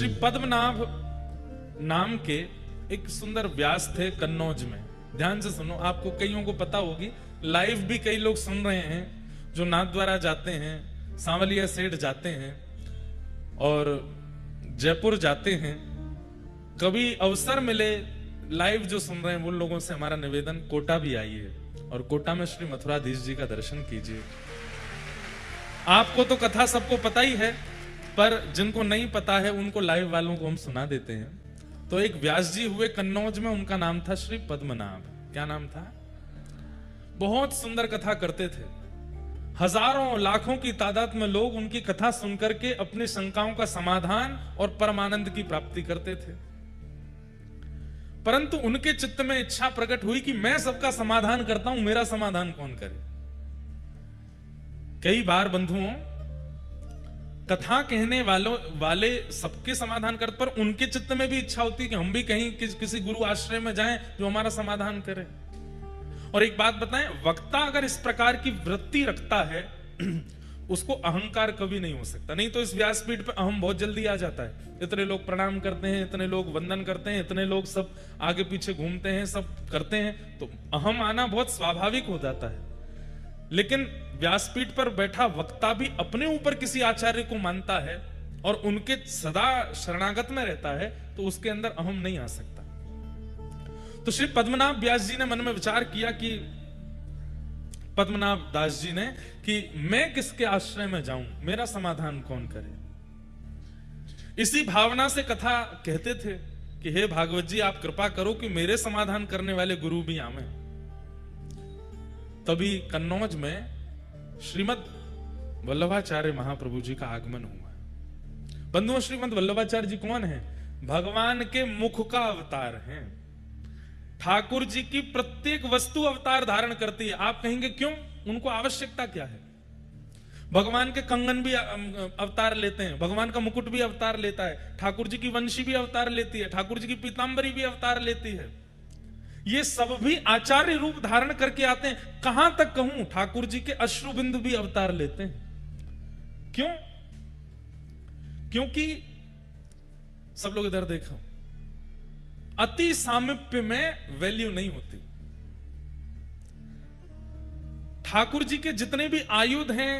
श्री पद्मनाभ नाम के एक सुंदर व्यास थे कन्नौज में। ध्यान से सुनो, आपको कईयों को पता होगी, लाइव भी कई लोग सुन रहे हैं जो नाथद्वारा जाते हैं, सांवलिया सेठ जाते हैं और जयपुर जाते हैं। कभी अवसर मिले लाइव जो सुन रहे हैं उन लोगों से हमारा निवेदन, कोटा भी आइए और कोटा में श्री मथुराधीश जी का दर्शन कीजिए। आपको तो कथा सबको पता ही है, पर जिनको नहीं पता है उनको लाइव वालों को हम सुना देते हैं। तो एक व्यास जी हुए कन्नौज में, उनका नाम था श्री पद्मनाभ। क्या नाम था? बहुत सुंदर कथा करते थे। हजारों लाखों की तादाद में लोग उनकी कथा सुनकर के अपनी शंकाओं का समाधान और परमानंद की प्राप्ति करते थे। परंतु उनके चित्त में इच्छा प्रकट हुई कि मैं सबका समाधान करता हूं, मेरा समाधान कौन करे। कई बार बंधुओं, कथा कहने वाले सबके समाधान करते, पर उनके चित्त में भी इच्छा होती है कि हम भी कहीं किसी गुरु आश्रय में जाएं जो हमारा समाधान करे। और एक बात बताएं, वक्ता अगर इस प्रकार की वृत्ति रखता है उसको अहंकार कभी नहीं हो सकता। नहीं तो इस व्यासपीठ पे अहम बहुत जल्दी आ जाता है। इतने लोग प्रणाम करते हैं, इतने लोग वंदन करते हैं, इतने लोग सब आगे पीछे घूमते हैं, सब करते हैं, तो अहम आना बहुत स्वाभाविक हो जाता है। लेकिन व्यासपीठ पर बैठा वक्ता भी अपने ऊपर किसी आचार्य को मानता है और उनके सदा शरणागत में रहता है, तो उसके अंदर अहम नहीं आ सकता। तो श्री पद्मनाभ व्यास जी ने मन में विचार किया कि पद्मनाभ दास जी ने कि मैं किसके आश्रय में जाऊं, मेरा समाधान कौन करे। इसी भावना से कथा कहते थे कि हे भागवत जी, आप कृपा करो कि मेरे समाधान करने वाले गुरु भी आवे। तभी कन्नौज में श्रीमद वल्लभाचार्य महाप्रभु जी का आगमन हुआ। बंधुओं, श्रीमद वल्लभाचार्य जी कौन है? भगवान के मुख का अवतार हैं। ठाकुर जी की प्रत्येक वस्तु अवतार धारण करती है। आप कहेंगे क्यों? उनको आवश्यकता क्या है? भगवान के कंगन भी अवतार लेते हैं, भगवान का मुकुट भी अवतार लेता है, ठाकुर जी की वंशी भी अवतार लेती है, ठाकुर जी की पीतांबरी भी अवतार लेती है। ये सब भी आचार्य रूप धारण करके आते हैं। कहां तक कहूं, ठाकुर जी के अश्रुबिंदु भी अवतार लेते हैं। क्यों? क्योंकि सब लोग इधर देखो, अति सामीप्य में वैल्यू नहीं होती। ठाकुर जी के जितने भी आयुध हैं,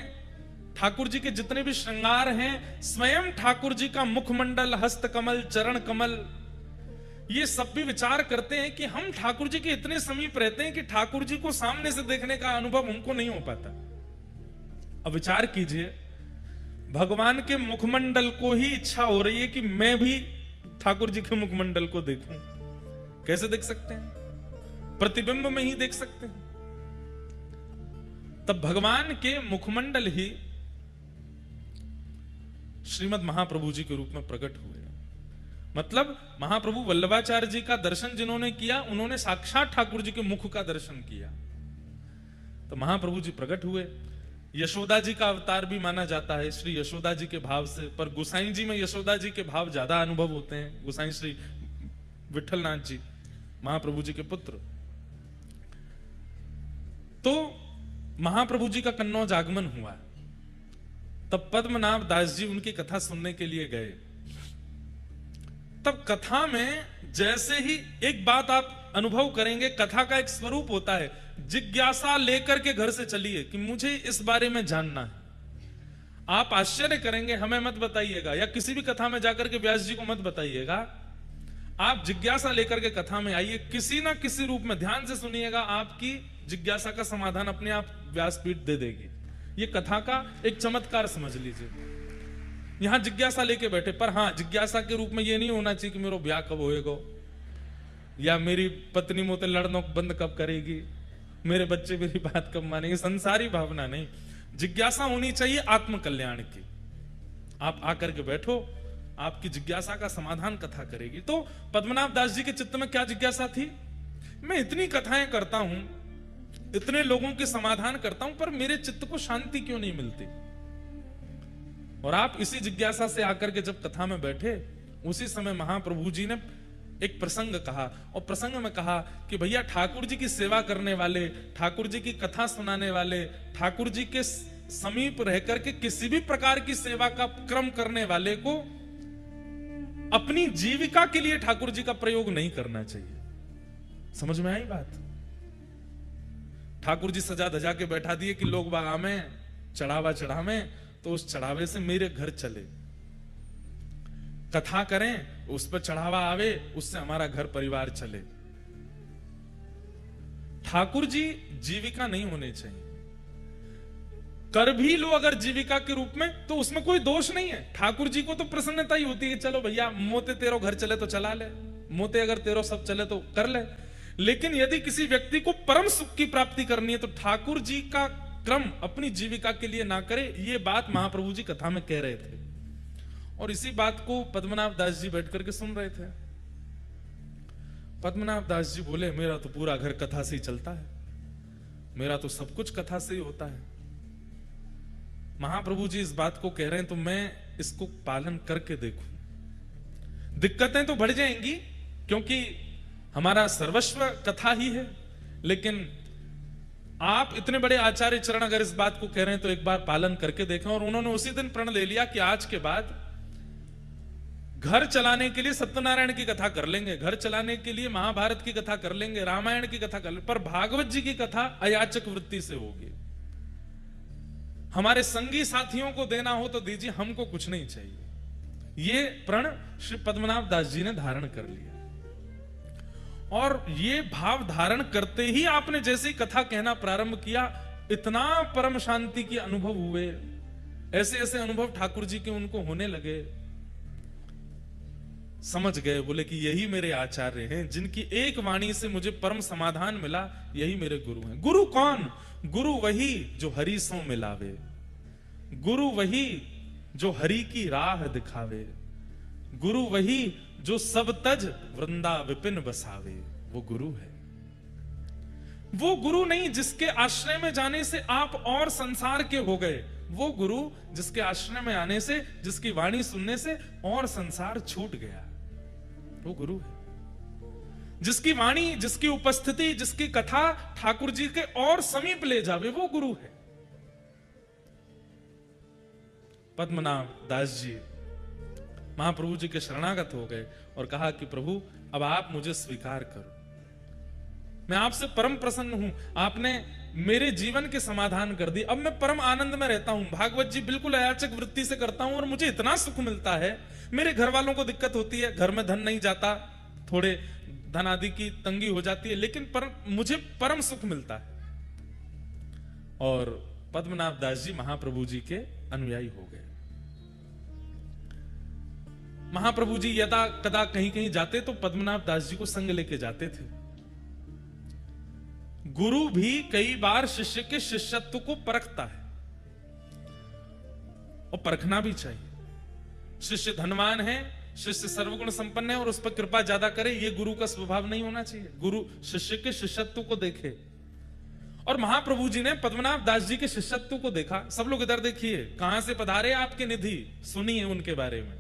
ठाकुर जी के जितने भी श्रृंगार हैं, स्वयं ठाकुर जी का मुखमंडल, हस्त कमल, चरण कमल, ये सब भी विचार करते हैं कि हम ठाकुर जी के इतने समीप रहते हैं कि ठाकुर जी को सामने से देखने का अनुभव हमको नहीं हो पाता। अब विचार कीजिए, भगवान के मुखमंडल को ही इच्छा हो रही है कि मैं भी ठाकुर जी के मुखमंडल को देखूं। कैसे देख सकते हैं? प्रतिबिंब में ही देख सकते हैं। तब भगवान के मुखमंडल ही श्रीमद महाप्रभु जी के रूप में प्रकट हुए। मतलब महाप्रभु वल्लभाचार्य जी का दर्शन जिन्होंने किया, उन्होंने साक्षात ठाकुर जी के मुख का दर्शन किया। तो महाप्रभु जी प्रकट हुए। यशोदा जी का अवतार भी माना जाता है, श्री यशोदा जी के भाव से। पर गोसाई जी में यशोदा जी के भाव ज्यादा अनुभव होते हैं। गोसाई श्री विठलनाथ जी महाप्रभु जी के पुत्र। तो महाप्रभु जी का कन्नौज आगमन हुआ। तब पद्मनाभ दास जी उनकी कथा सुनने के लिए गए। तब कथा में जैसे ही एक बात आप अनुभव करेंगे, कथा का एक स्वरूप होता है, जिज्ञासा लेकर के घर से चलिए कि मुझे इस बारे में जानना है। आप आश्चर्य करेंगे, हमें मत बताइएगा या किसी भी कथा में जाकर के व्यास जी को मत बताइएगा। आप जिज्ञासा लेकर के कथा में आइए, किसी ना किसी रूप में। ध्यान से सुनिएगा, आपकी जिज्ञासा का समाधान अपने आप व्यासपीठ दे देगी। ये कथा का एक चमत्कार समझ लीजिए। यहां जिज्ञासा लेके बैठे, पर हां, जिज्ञासा के रूप में ये नहीं होना चाहिए कि मेरा ब्याह कब होएगा, या मेरी पत्नी मोते लड़ना बंद कब करेगी, मेरे बच्चे मेरी बात कब मानेंगे। संसारी भावना नहीं, जिज्ञासा होनी चाहिए आत्म कल्याण की। आप आकर के बैठो, आपकी जिज्ञासा का समाधान कथा करेगी। तो पद्मनाभ दास जी के चित्त में क्या जिज्ञासा थी? मैं इतनी कथाएं करता हूं, इतने लोगों के समाधान करता हूं, पर मेरे चित्त को शांति क्यों नहीं मिलती? और आप इसी जिज्ञासा से आकर के जब कथा में बैठे, उसी समय महाप्रभु जी ने एक प्रसंग कहा। और प्रसंग में कहा कि भैया, ठाकुर जी की सेवा करने वाले, ठाकुर जी की कथा सुनाने वाले, ठाकुर जी के समीप रहकर के किसी भी प्रकार की सेवा का क्रम करने वाले को अपनी जीविका के लिए ठाकुर जी का प्रयोग नहीं करना चाहिए। समझ में आई बात? ठाकुर जी सजा धजा के बैठा दिए कि लोग बागा में चढ़ावा चढ़ावे, तो उस चढ़ावे से मेरे घर चले, कथा करें, उस पर चढ़ावा आवे, उससे हमारा घर परिवार चले। ठाकुर जी जीविका नहीं होने चाहिए। कर भी लो अगर जीविका के रूप में तो उसमें कोई दोष नहीं है। ठाकुर जी को तो प्रसन्नता ही होती है कि चलो भैया मोते तेरो घर चले तो चला ले, मोते अगर तेरो सब चले तो कर ले। लेकिन यदि किसी व्यक्ति को परम सुख की प्राप्ति करनी है तो ठाकुर जी का क्रम अपनी जीविका के लिए ना करे। ये बात महाप्रभु जी कथा में कह रहे थे और इसी बात को पद्मनाभ दास जी बैठ करके सुन रहे थे। पद्मनाभ दास जी बोले, मेरा तो पूरा घर कथा से ही चलता है, मेरा तो सब कुछ कथा से ही होता है। महाप्रभु जी इस बात को कह रहे हैं तो मैं इसको पालन करके देखूं। दिक्कतें तो बढ़ जाएंगी क्योंकि हमारा सर्वस्व कथा ही है, लेकिन आप इतने बड़े आचार्य चरण अगर इस बात को कह रहे हैं तो एक बार पालन करके देखें। और उन्होंने उसी दिन प्रण ले लिया कि आज के बाद घर चलाने के लिए सत्यनारायण की कथा कर लेंगे, घर चलाने के लिए महाभारत की कथा कर लेंगे, रामायण की कथा कर लेंगे, पर भागवत जी की कथा अयाचक वृत्ति से होगी। हमारे संगी साथियों को देना हो तो दीजिए, हमको कुछ नहीं चाहिए। ये प्रण श्री पद्मनाभ दास जी ने धारण कर लिया और ये भाव धारण करते ही आपने जैसे ही कथा कहना प्रारंभ किया, इतना परम शांति के अनुभव हुए, ऐसे ऐसे अनुभव ठाकुर जी के उनको होने लगे। समझ गए, बोले कि यही मेरे आचार्य हैं, जिनकी एक वाणी से मुझे परम समाधान मिला, यही मेरे गुरु हैं। गुरु कौन? गुरु वही जो हरि सो मिलावे, गुरु वही जो हरि की राह दिखावे, गुरु वही जो सब तज वृंदा विपिन बसावे, वो गुरु है। वो गुरु नहीं जिसके आश्रय में जाने से आप और संसार के हो गए, वो गुरु जिसके आश्रय में आने से, जिसकी वाणी सुनने से और संसार छूट गया, वो गुरु है। जिसकी वाणी, जिसकी उपस्थिति, जिसकी कथा ठाकुर जी के और समीप ले जावे, वो गुरु है। पद्मनाभ दास जी महाप्रभु जी के शरणागत हो गए और कहा कि प्रभु अब आप मुझे स्वीकार करो, मैं आपसे परम प्रसन्न हूं, आपने मेरे जीवन के समाधान कर दी, अब मैं परम आनंद में रहता हूं, भागवत जी बिल्कुल अयाचक वृत्ति से करता हूं और मुझे इतना सुख मिलता है। मेरे घर वालों को दिक्कत होती है, घर में धन नहीं जाता, थोड़े धन आदि की तंगी हो जाती है, लेकिन मुझे परम सुख मिलता है। और पद्मनाभ दास जी महाप्रभु जी के अनुयायी हो गए। महाप्रभु जी यदा कदा कहीं कहीं जाते तो पद्मनाभ दास जी को संग लेके जाते थे। गुरु भी कई बार शिष्य के शिष्यत्व को परखता है और परखना भी चाहिए। शिष्य धनवान है, शिष्य सर्वगुण संपन्न है और उस पर कृपा ज्यादा करे, ये गुरु का स्वभाव नहीं होना चाहिए। गुरु शिष्य के शिष्यत्व को देखे और महाप्रभु जी ने पद्मनाभ दास जी के शिष्यत्व को देखा। सब लोग इधर देखिए, कहां से पधारे आपके निधि, सुनिए उनके बारे में।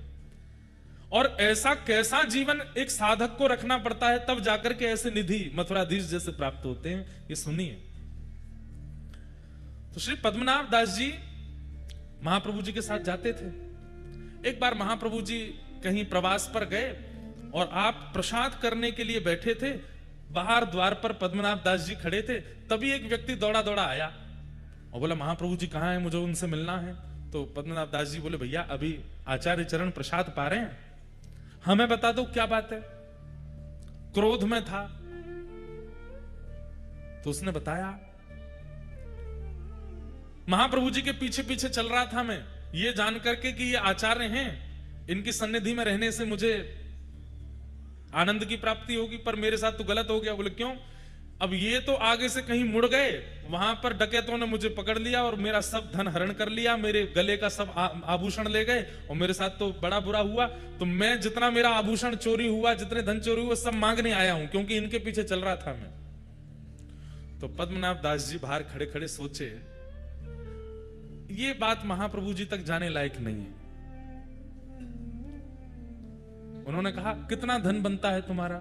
और ऐसा कैसा जीवन एक साधक को रखना पड़ता है तब जाकर के ऐसे निधि मथुराधीश जैसे प्राप्त होते हैं, ये सुनिए। तो श्री पद्मनाभ दास जी महाप्रभु जी के साथ जाते थे। एक बार महाप्रभु जी कहीं प्रवास पर गए और आप प्रसाद करने के लिए बैठे थे, बाहर द्वार पर पद्मनाभ दास जी खड़े थे, तभी एक व्यक्ति दौड़ा दौड़ा आया और बोला महाप्रभु जी कहां है, मुझे उनसे मिलना है। तो पद्मनाभ दास जी बोले भैया अभी आचार्य चरण प्रसाद पा रहे हैं, हमें बता दो क्या बात है। क्रोध में था तो उसने बताया, महाप्रभु जी के पीछे पीछे चल रहा था मैं, ये जान करके कि ये आचार्य हैं, इनकी सन्निधि में रहने से मुझे आनंद की प्राप्ति होगी, पर मेरे साथ तो गलत हो गया। बोले क्यों? अब ये तो आगे से कहीं मुड़ गए, वहां पर डकैतों ने मुझे पकड़ लिया और मेरा सब धन हरण कर लिया, मेरे गले का सब आभूषण ले गए और मेरे साथ तो बड़ा बुरा हुआ। तो मैं जितना मेरा आभूषण चोरी हुआ, जितने धन चोरी हुआ, सब मांगने आया हूं क्योंकि इनके पीछे चल रहा था मैं। तो पद्मनाभ दास जी बाहर खड़े खड़े सोचे, ये बात महाप्रभु जी तक जाने लायक नहीं है। उन्होंने कहा कितना धन बनता है तुम्हारा?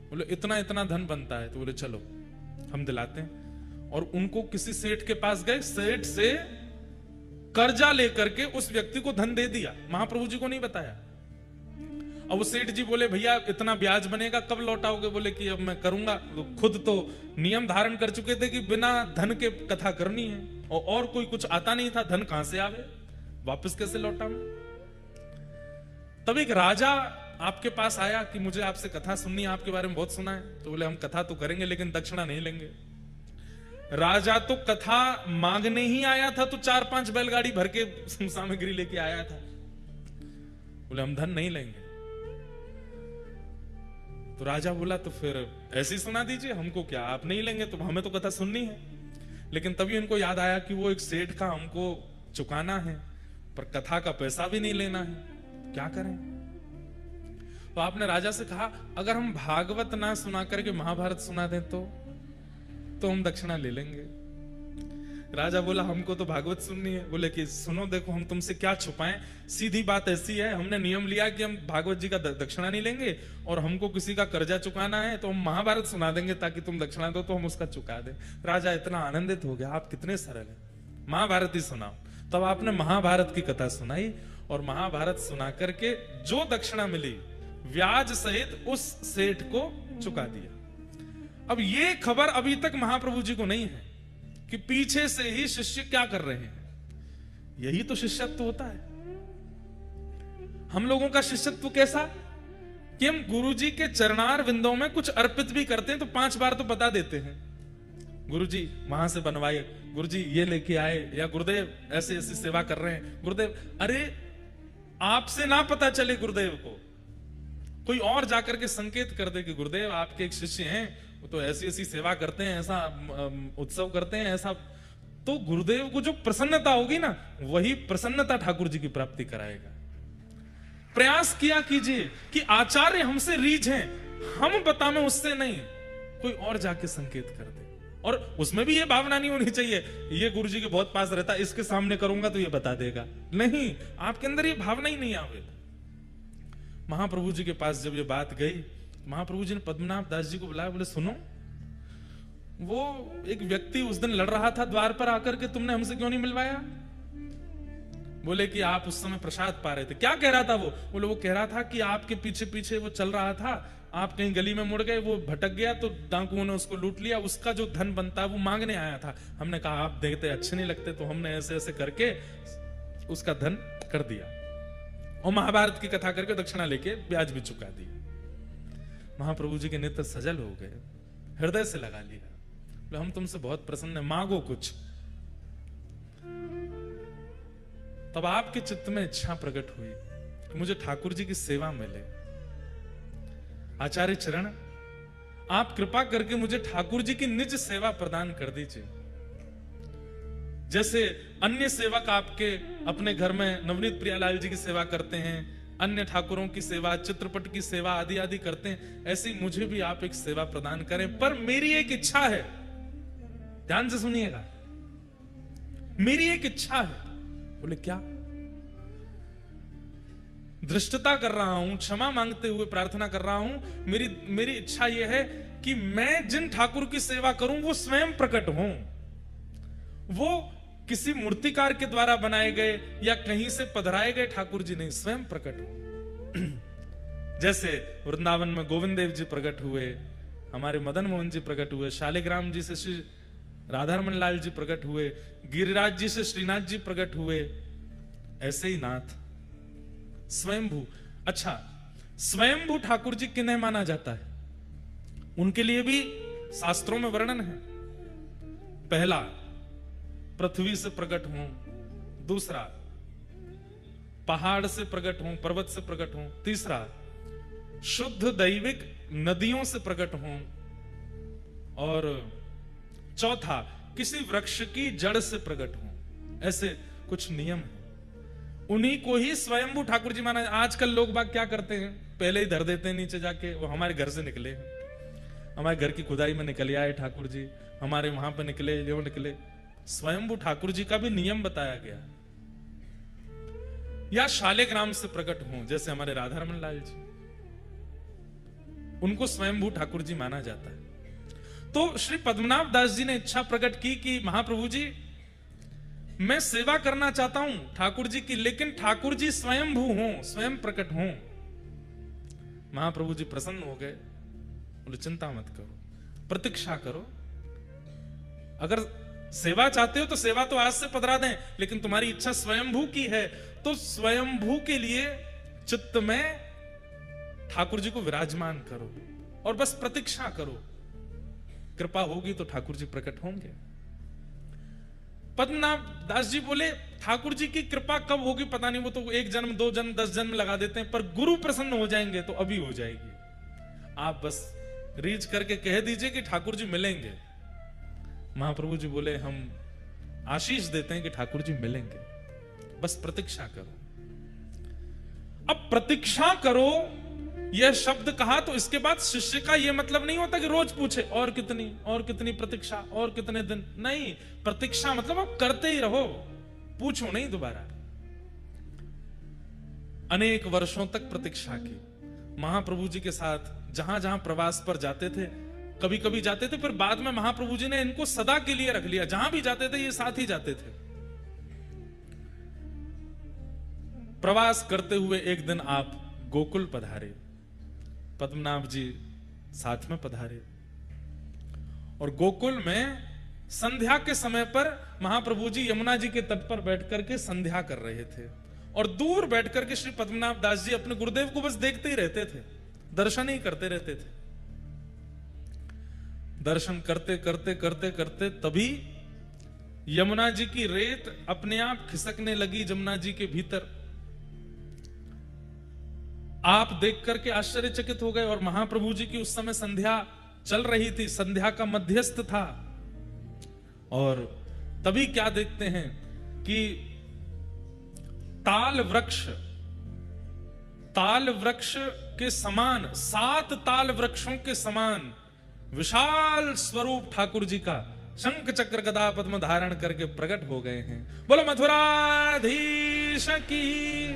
बोले इतना इतना धन बनता है। तो बोले चलो हम दिलाते हैं। और उनको किसी सेठ के पास गए, सेठ से कर्जा लेकर के उस व्यक्ति को धन दे दिया, महाप्रभु जी को नहीं बताया। अब वो सेठ जी बोले भैया इतना ब्याज बनेगा, कब लौटाओगे? बोले कि अब मैं करूंगा। तो खुद तो नियम धारण कर चुके थे कि बिना धन के कथा करनी है, और कोई कुछ आता नहीं था, धन कहां से आवे, वापस कैसे लौटा मैं? तब एक राजा आपके पास आया कि मुझे आपसे कथा सुननी है, आपके बारे में बहुत सुना है। तो बोले हम कथा तो करेंगे लेकिन दक्षिणा नहीं लेंगे। राजा तो कथा मांगने ही आया था, तो 4-5 बैलगाड़ी भर के सामग्री लेके आया था। बोले हम धन नहीं लेंगे। तो राजा बोला तो फिर ऐसे ही सुना दीजिए, हमको क्या, आप नहीं लेंगे तो हमें तो कथा सुननी है। लेकिन तभी उनको याद आया कि वो एक सेठ का हमको चुकाना है, पर कथा का पैसा भी नहीं लेना है, क्या करें? तो आपने राजा से कहा अगर हम भागवत ना सुना करके महाभारत सुना दें तो हम दक्षिणा ले लेंगे। राजा बोला हमको तो भागवत सुननी है। बोले कि सुनो देखो, हम तुमसे क्या छुपाएं, सीधी बात ऐसी है, हमने नियम लिया कि हम भागवत जी का दक्षिणा नहीं लेंगे, और हमको किसी का कर्जा चुकाना है तो हम महाभारत सुना देंगे ताकि तुम दक्षिणा दो तो हम उसका चुका दें। राजा इतना आनंदित हो गया, आप कितने सरल हैं, महाभारत ही सुनाओ। तब आपने महाभारत की कथा सुनाई, और महाभारत सुना करके जो दक्षिणा मिली ब्याज सहित उस सेठ को चुका दिया। अब ये खबर अभी तक महाप्रभु जी को नहीं है कि पीछे से ही शिष्य क्या कर रहे हैं। यही तो शिष्यत्व होता है। हम लोगों का शिष्यत्व कैसा कि हम गुरु जी के चरणार विंदों में कुछ अर्पित भी करते हैं तो 5 बार तो बता देते हैं, गुरु जी वहां से बनवाए, गुरु जी ये लेके आए, या गुरुदेव ऐसे ऐसी सेवा कर रहे हैं। गुरुदेव, अरे आपसे ना पता चले गुरुदेव को, कोई और जाकर के संकेत कर दे कि गुरुदेव आपके एक शिष्य हैं, वो तो ऐसी ऐसी सेवा करते हैं, ऐसा उत्सव करते हैं, ऐसा, तो गुरुदेव को जो प्रसन्नता होगी ना, वही प्रसन्नता ठाकुर जी की प्राप्ति कराएगा। प्रयास किया कीजिए कि आचार्य हमसे रीझ हैं, हम बतावें उससे नहीं, कोई और जाके संकेत कर दे। और उसमें भी ये भावना नहीं होनी चाहिए ये गुरु जी के बहुत पास रहता, इसके सामने करूंगा तो ये बता देगा, नहीं, आपके अंदर ये भावना ही नहीं आवे। महाप्रभु जी के पास जब ये बात गई, महाप्रभु जी ने पद्मनाभ दास जी को बुलाया, बोले सुनो, वो एक व्यक्ति उस दिन लड़ रहा था द्वार पर आकर के, तुमने हमसे क्यों नहीं मिलवाया? बोले कि आप उस समय प्रसाद पा रहे थे। क्या कह रहा था वो? बोले वो कह रहा था कि आपके पीछे पीछे वो चल रहा था, आप कहीं गली में मुड़ गए, वो भटक गया तो डाकुओं ने उसको लूट लिया, उसका जो धन बनता है वो मांगने आया था। हमने कहा आप देखते अच्छे नहीं लगते, तो हमने ऐसे ऐसे करके उसका धन कर दिया, और महाभारत की कथा करके दक्षिणा लेके ब्याज भी चुका दिया। महाप्रभु जी के नेत्र सजल हो गए, हृदय से लगा लिया, हम तुमसे बहुत प्रसन्न है, मांगो कुछ। तब आपके चित्त में इच्छा प्रकट हुई कि मुझे ठाकुर जी की सेवा मिले। आचार्य चरण, आप कृपा करके मुझे ठाकुर जी की निज सेवा प्रदान कर दीजिए। जैसे अन्य सेवक आपके अपने घर में नवनीत प्रियालाल जी की सेवा करते हैं, अन्य ठाकुरों की सेवा, चित्रपट की सेवा आदि आदि करते हैं, ऐसी मुझे भी आप एक सेवा प्रदान करें। पर मेरी एक इच्छा है, ध्यान से सुनिएगा, मेरी एक इच्छा है। बोले क्या? दृष्टता कर रहा हूं, क्षमा मांगते हुए प्रार्थना कर रहा हूं, मेरी इच्छा यह है कि मैं जिन ठाकुर की सेवा करूं वो स्वयं प्रकट हों, वो किसी मूर्तिकार के द्वारा बनाए गए या कहीं से पधराए गए ठाकुर जी नहीं, स्वयं प्रकट हो। जैसे वृंदावन में गोविंद देव जी प्रकट हुए, हमारे मदन मोहन जी प्रकट हुए, शालिग्राम जी से श्री राधारमन लाल जी प्रकट हुए, गिरिराज जी से श्रीनाथ जी प्रकट हुए, ऐसे ही नाथ स्वयंभू। अच्छा, स्वयंभू ठाकुर जी किन्हें माना जाता है? उनके लिए भी शास्त्रों में वर्णन है। पहला, पृथ्वी से प्रकट हों, दूसरा पहाड़ से प्रकट हों, पर्वत से प्रकट हों, तीसरा शुद्ध दैविक नदियों से प्रकट हों, और चौथा किसी वृक्ष की जड़ से प्रकट हों। ऐसे कुछ नियम है, उन्हीं को ही स्वयंभू ठाकुर जी माना। आजकल लोग बाग क्या करते हैं, पहले ही धर देते हैं नीचे जाके, वो हमारे घर से निकले, हमारे घर की खुदाई में निकल आए ठाकुर जी, हमारे वहां पर निकले, यो निकले। स्वयंभू ठाकुर जी का भी नियम बताया गया। या शालिग्राम से प्रकट हों, जैसे हमारे राधारमन लाल जी, उनको स्वयंभू ठाकुर जी माना जाता है। तो श्री पद्मनाभ दास जी ने इच्छा प्रकट की कि महाप्रभु जी, मैं सेवा करना चाहता हूं ठाकुर जी की, लेकिन ठाकुर जी स्वयंभू हों, स्वयं प्रकट हों। महाप्रभु जी प्रसन्न हो गए, बोले चिंता मत करो, प्रतीक्षा करो। अगर सेवा चाहते हो तो सेवा तो आज से पधरा दें, लेकिन तुम्हारी इच्छा स्वयंभू की है तो स्वयंभू के लिए चित्त में ठाकुर जी को विराजमान करो और बस प्रतीक्षा करो, कृपा होगी तो ठाकुर जी प्रकट होंगे। पद्मनाभ दास जी बोले ठाकुर जी की कृपा कब होगी पता नहीं, वो तो 1 जन्म 2 जन्म 10 जन्म लगा देते हैं, पर गुरु प्रसन्न हो जाएंगे तो अभी हो जाएगी। आप बस रीच करके कह दीजिए कि ठाकुर जी मिलेंगे। महाप्रभु जी बोले हम आशीष देते हैं कि ठाकुर जी मिलेंगे, बस प्रतीक्षा करो। अब प्रतीक्षा करो यह शब्द कहा तो इसके बाद शिष्य का यह मतलब नहीं होता कि रोज पूछे और कितनी प्रतीक्षा और कितने दिन, नहीं। प्रतीक्षा मतलब आप करते ही रहो, पूछो नहीं दोबारा। अनेक वर्षों तक प्रतीक्षा की। महाप्रभु जी के साथ जहां जहां प्रवास पर जाते थे, कभी कभी जाते थे, फिर बाद में महाप्रभु जी ने इनको सदा के लिए रख लिया। जहां भी जाते थे ये साथ ही जाते थे। प्रवास करते हुए एक दिन आप गोकुल पधारे, पद्मनाभ जी साथ में पधारे, और गोकुल में संध्या के समय पर महाप्रभु जी यमुना जी के तट पर बैठ करके संध्या कर रहे थे, और दूर बैठ करके श्री पद्मनाभ दास जी अपने गुरुदेव को बस देखते ही रहते थे, दर्शन ही करते रहते थे। दर्शन करते करते करते करते तभी यमुना जी की रेत अपने आप खिसकने लगी जमुना जी के भीतर। आप देख करके आश्चर्यचकित हो गए, और महाप्रभु जी की उस समय संध्या चल रही थी, संध्या का मध्यस्थ था। और तभी क्या देखते हैं कि ताल वृक्ष के समान, 7 ताल वृक्षों के समान विशाल स्वरूप ठाकुर जी का शंख चक्र गदा पद्म धारण करके प्रकट हो गए हैं। बोलो मथुराधीश की।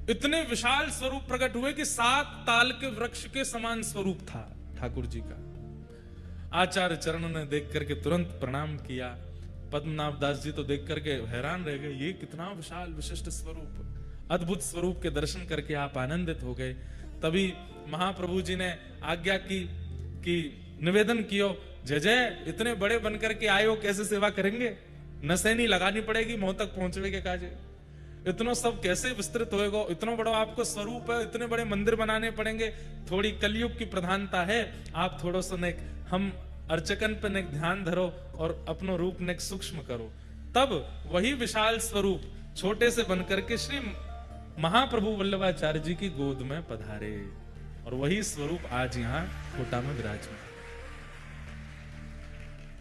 इतने विशाल स्वरूप प्रकट हुए कि 7 ताल के वृक्ष के समान स्वरूप था ठाकुर जी का। आचार्य चरण ने देख करके तुरंत प्रणाम किया। पद्मनाभ दास जी तो देख करके हैरान रह गए, ये कितना विशाल विशिष्ट स्वरूप, अद्भुत स्वरूप के दर्शन करके आप आनंदित हो गए। तभी महाप्रभु जी ने आज्ञा की कि निवेदन कियो, जय जय इतने बड़े बनकर के आए हो, कैसे सेवा करेंगे? नसैनी लगानी पड़ेगी मोह तक पहुंचवे के काजे। इतना सब कैसे विस्तृत होएगा? इतना बड़ा आपको स्वरूप है, इतने बड़े मंदिर बनाने पड़ेंगे। थोड़ी कलयुग की प्रधानता है, आप थोड़ा सा नेक हम अर्चकन पे नेक ध्यान धरो और अपनो रूप नेक सूक्ष्म करो। तब वही विशाल स्वरूप छोटे से बनकर के श्री महाप्रभु वल्लभाचार्य जी की गोद में पधारे, और वही स्वरूप आज यहाँ कोटा में विराजमान।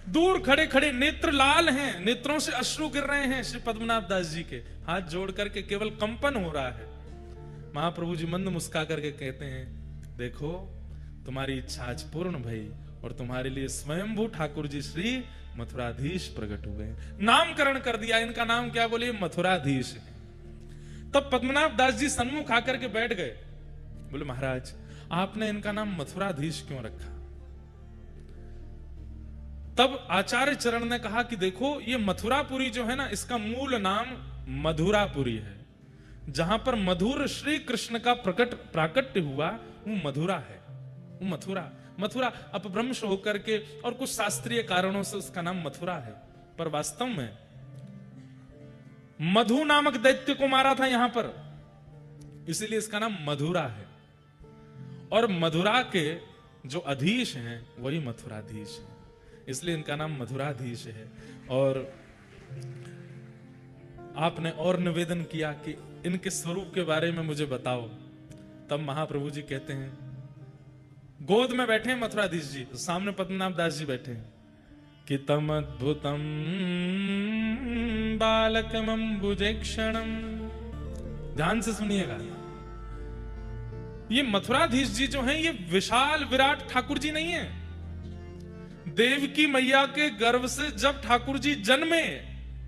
दूर खड़े खड़े नेत्र लाल हैं, नेत्रों से अश्रु गिर रहे हैं श्री पद्मनाभ दास जी के, हाथ जोड़ करके केवल कंपन हो रहा है। महाप्रभु जी मंद मुस्का करके कहते हैं, देखो तुम्हारी इच्छा आज पूर्ण भई, और तुम्हारे लिए स्वयंभू ठाकुर जी श्री मथुराधीश प्रकट हुए। नामकरण कर दिया, इनका नाम क्या बोलिए? मथुराधीश है। तब पद्मनाभ दास जी सन्मुख आकर के बैठ गए, बोले महाराज आपने इनका नाम मथुराधीश क्यों रखा? तब आचार्य चरण ने कहा कि देखो ये मथुरापुरी जो है ना, इसका मूल नाम मधुरापुरी है। जहां पर मधुर श्री कृष्ण का प्राकट्य हुआ वो मधुरा है, वो मथुरा अपभ्रंश होकर के और कुछ शास्त्रीय कारणों से उसका नाम मथुरा है, पर वास्तव में मधु नामक दैत्य को मारा था यहां पर, इसीलिए इसका नाम मधुरा है। और मधुरा के जो अधीश हैं वही मथुराधीश है, इसलिए इनका नाम मधुराधीश है। और आपने और निवेदन किया कि इनके स्वरूप के बारे में मुझे बताओ। तब महाप्रभु जी कहते हैं, गोद में बैठे हैं मथुराधीश जी, तो सामने पद्मनाभ दास जी बैठे हैं कि तम अद्भुतम बालकम अम्बुजेक्षणम। ध्यान से सुनिएगा, ये मथुराधीश जी जो हैं ये विशाल विराट ठाकुर जी नहीं है। देवकी मैया के गर्भ से जब ठाकुर जी जन्मे,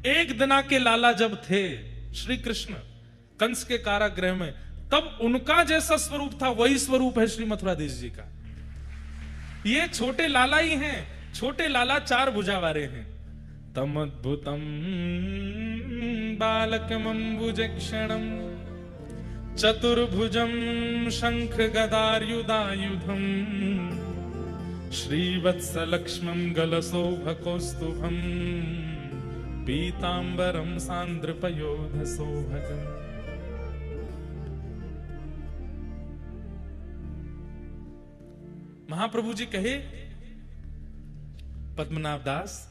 1 दिना के लाला जब थे श्री कृष्ण कंस के कारागृह में, तब उनका जैसा स्वरूप था वही स्वरूप है श्री मथुराधीश जी का। ये छोटे लाला ही हैं, छोटे लाला 4 भुजा वाले हैं। तम अद्भुतम बालकम अम्बुजक्षणम। चतुर्भुजं शंख गदार्युदायुधं श्रीवत्सलक्ष्मं गलसौभकौस्तुभं पीतांबरं सान्द्रपयोधसौभगम्। महाप्रभु जी कहे, पद्मनाभ दास,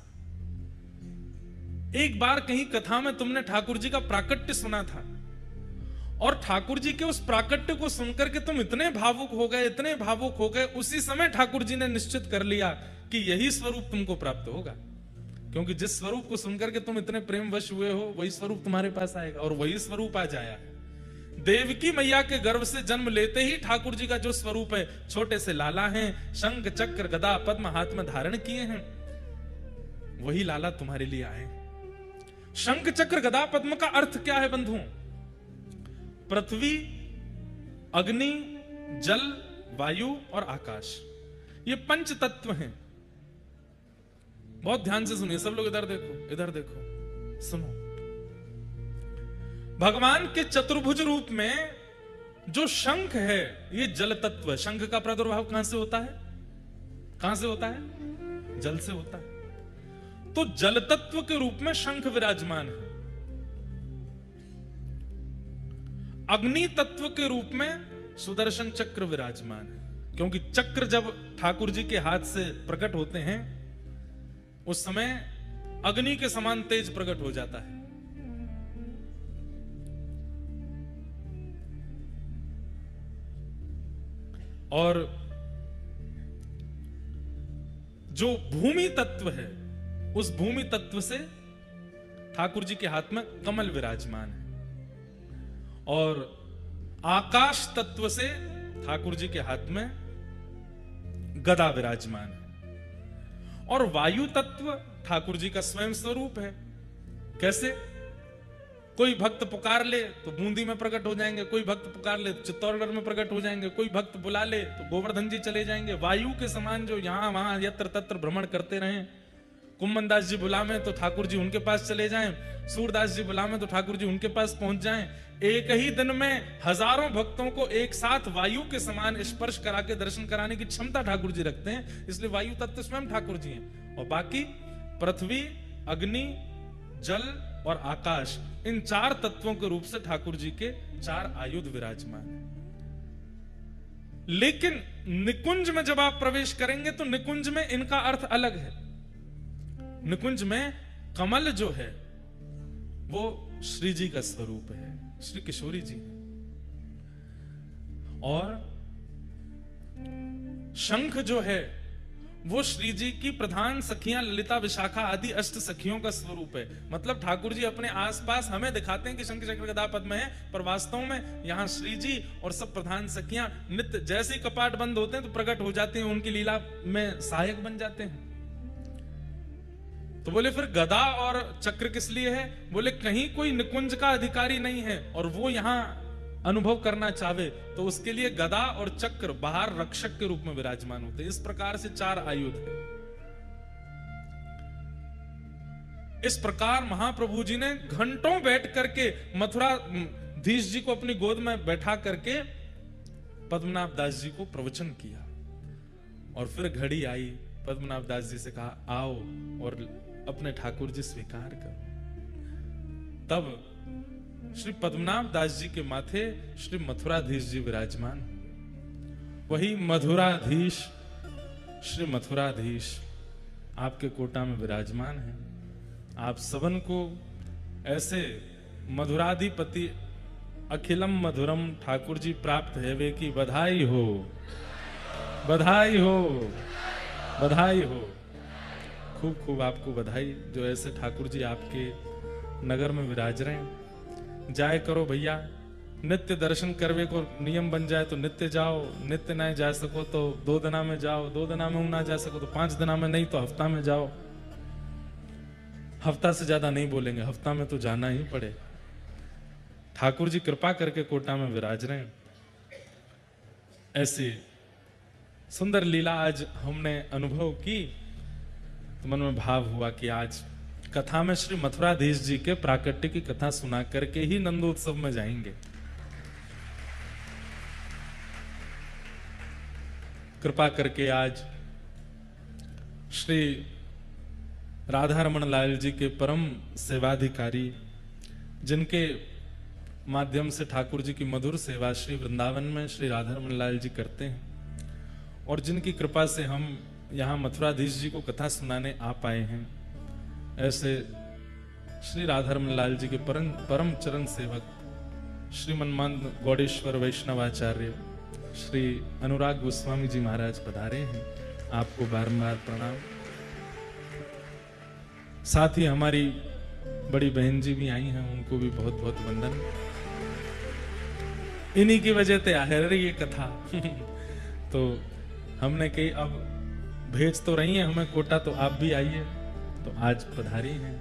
एक बार कहीं कथा में तुमने ठाकुर जी का प्राकट्य सुना था, और ठाकुर जी के उस प्राकट्य को सुनकर के तुम इतने भावुक हो गए, इतने भावुक हो गए, उसी समय ठाकुर जी ने निश्चित कर लिया कि यही स्वरूप तुमको प्राप्त होगा, क्योंकि जिस स्वरूप को सुनकर के तुम इतने प्रेमवश हुए हो, वही स्वरूप तुम्हारे पास आएगा, और वही स्वरूप आज आया है। देवकी मैया के गर्भ से जन्म लेते ही ठाकुर जी का जो स्वरूप है, छोटे से लाला हैं, शंख चक्र गदा पद्म हाथ में धारण किए हैं, वही लाला तुम्हारे लिए आए। शंख चक्र गदा पद्म का अर्थ क्या है बंधुओं? पृथ्वी, अग्नि, जल, वायु और आकाश, ये पंच तत्व हैं। बहुत ध्यान से सुनिए सब लोग, इधर देखो, इधर देखो, सुनो। भगवान के चतुर्भुज रूप में जो शंख है, ये जल तत्व है। शंख का प्रादुर्भाव कहां से होता है? कहां से होता है? जल से होता है। तो जल तत्व के रूप में शंख विराजमान है। अग्नि तत्व के रूप में सुदर्शन चक्र विराजमान है, क्योंकि चक्र जब ठाकुर जी के हाथ से प्रकट होते हैं, उस समय अग्नि के समान तेज प्रकट हो जाता है। और जो भूमि तत्व है, उस भूमि तत्व से ठाकुर जी के हाथ में कमल विराजमान है, और आकाश तत्व से ठाकुर जी के हाथ में गदा विराजमान है, और वायु तत्व ठाकुर जी का स्वयं स्वरूप है। कैसे? कोई भक्त पुकार ले तो बूंदी में प्रकट हो जाएंगे, कोई भक्त पुकार ले तो चित्तौड़गढ़ में प्रकट हो जाएंगे, कोई भक्त बुला ले तो गोवर्धन जी चले जाएंगे। वायु के समान जो यहां वहां यत्र तत्र भ्रमण करते रहे। कुम्मन दास जी बुलावे तो ठाकुर जी उनके पास चले जाएं, सूरदास जी बुलावे तो ठाकुर जी उनके पास पहुंच जाएं। एक ही दिन में हजारों भक्तों को एक साथ वायु के समान स्पर्श करा के दर्शन कराने की क्षमता ठाकुर जी रखते हैं, इसलिए वायु तत्व स्वयं ठाकुर जी हैं। और बाकी पृथ्वी, अग्नि, जल और आकाश, इन चार तत्वों के रूप से ठाकुर जी के चार आयुध विराजमान हैं। लेकिन निकुंज में जब आप प्रवेश करेंगे तो निकुंज में इनका अर्थ अलग है। निकुंज में कमल जो है वो श्री जी का स्वरूप है, श्री किशोरी जी, और शंख जो है वो श्री जी की प्रधान सखियां ललिता, विशाखा आदि अष्ट सखियों का स्वरूप है। मतलब ठाकुर जी अपने आसपास हमें दिखाते हैं कि शंख चक्र गदा पद्म है, पर वास्तव में यहाँ श्री जी और सब प्रधान सखियां नित्य जैसे ही कपाट बंद होते हैं तो प्रकट हो जाते हैं, उनकी लीला में सहायक बन जाते हैं। तो बोले फिर गदा और चक्र किस लिए है? बोले कहीं कोई निकुंज का अधिकारी नहीं है और वो यहां अनुभव करना चाहे तो उसके लिए गदा और चक्र बाहर रक्षक के रूप में विराजमान होते हैं। इस प्रकार से चार आयुध है। इस प्रकार महाप्रभु जी ने घंटों बैठ करके मथुराधीश जी को अपनी गोद में बैठा करके पद्मनाभ दास जी को प्रवचन किया, और फिर घड़ी आई, पद्मनाभ दास जी से कहा आओ और अपने ठाकुर जी स्वीकार करो। तब श्री पद्मनाभ दास जी के माथे श्री मथुराधीश जी विराजमान, वही मधुराधीश श्री मथुराधीश आपके कोटा में विराजमान है। आप सबन को ऐसे मधुराधिपति अखिलम मधुरम ठाकुर जी प्राप्त है वे की बधाई हो, बधाई हो, बधाई हो। खूब खूब आपको बधाई जो ऐसे ठाकुर जी आपके नगर में विराज रहे हैं। जाए करो भैया, नित्य दर्शन करवे को नियम बन जाए तो नित्य जाओ, नित्य नहीं जा सको तो 2 दिना में जाओ, 2 दिना में ना जा सको तो 5 दिना में, नहीं तो हफ्ता में जाओ। हफ्ता से ज्यादा नहीं बोलेंगे, हफ्ता में तो जाना ही पड़े। ठाकुर जी कृपा करके कोटा में विराज रहे हैं। ऐसी सुंदर लीला आज हमने अनुभव की तो मन में भाव हुआ कि आज कथा में श्री मथुराधीश जी के प्राकट्य की कथा सुना करके ही नंदोत्सव में जाएंगे। कृपा करके आज श्री राधा रमन लाल जी के परम सेवाधिकारी, जिनके माध्यम से ठाकुर जी की मधुर सेवा श्री वृंदावन में श्री राधा रमन लाल जी करते हैं, और जिनकी कृपा से हम यहाँ मथुराधीश जी को कथा सुनाने आ पाए हैं, ऐसे श्री राधा रमन लाल जी के परम चरण सेवक श्री मनमांद गौड़ेश्वर वैष्णवाचार्य श्री अनुराग गोस्वामी जी महाराज पधारे हैं। आपको बारंबार प्रणाम। साथ ही हमारी बड़ी बहन जी भी आई हैं, उनको भी बहुत बहुत वंदन। इन्हीं की वजह से आ रही ये कथा तो हमने कही अब भेज तो रही है हमें कोटा, तो आप भी आइए, तो आज पधारी हैं।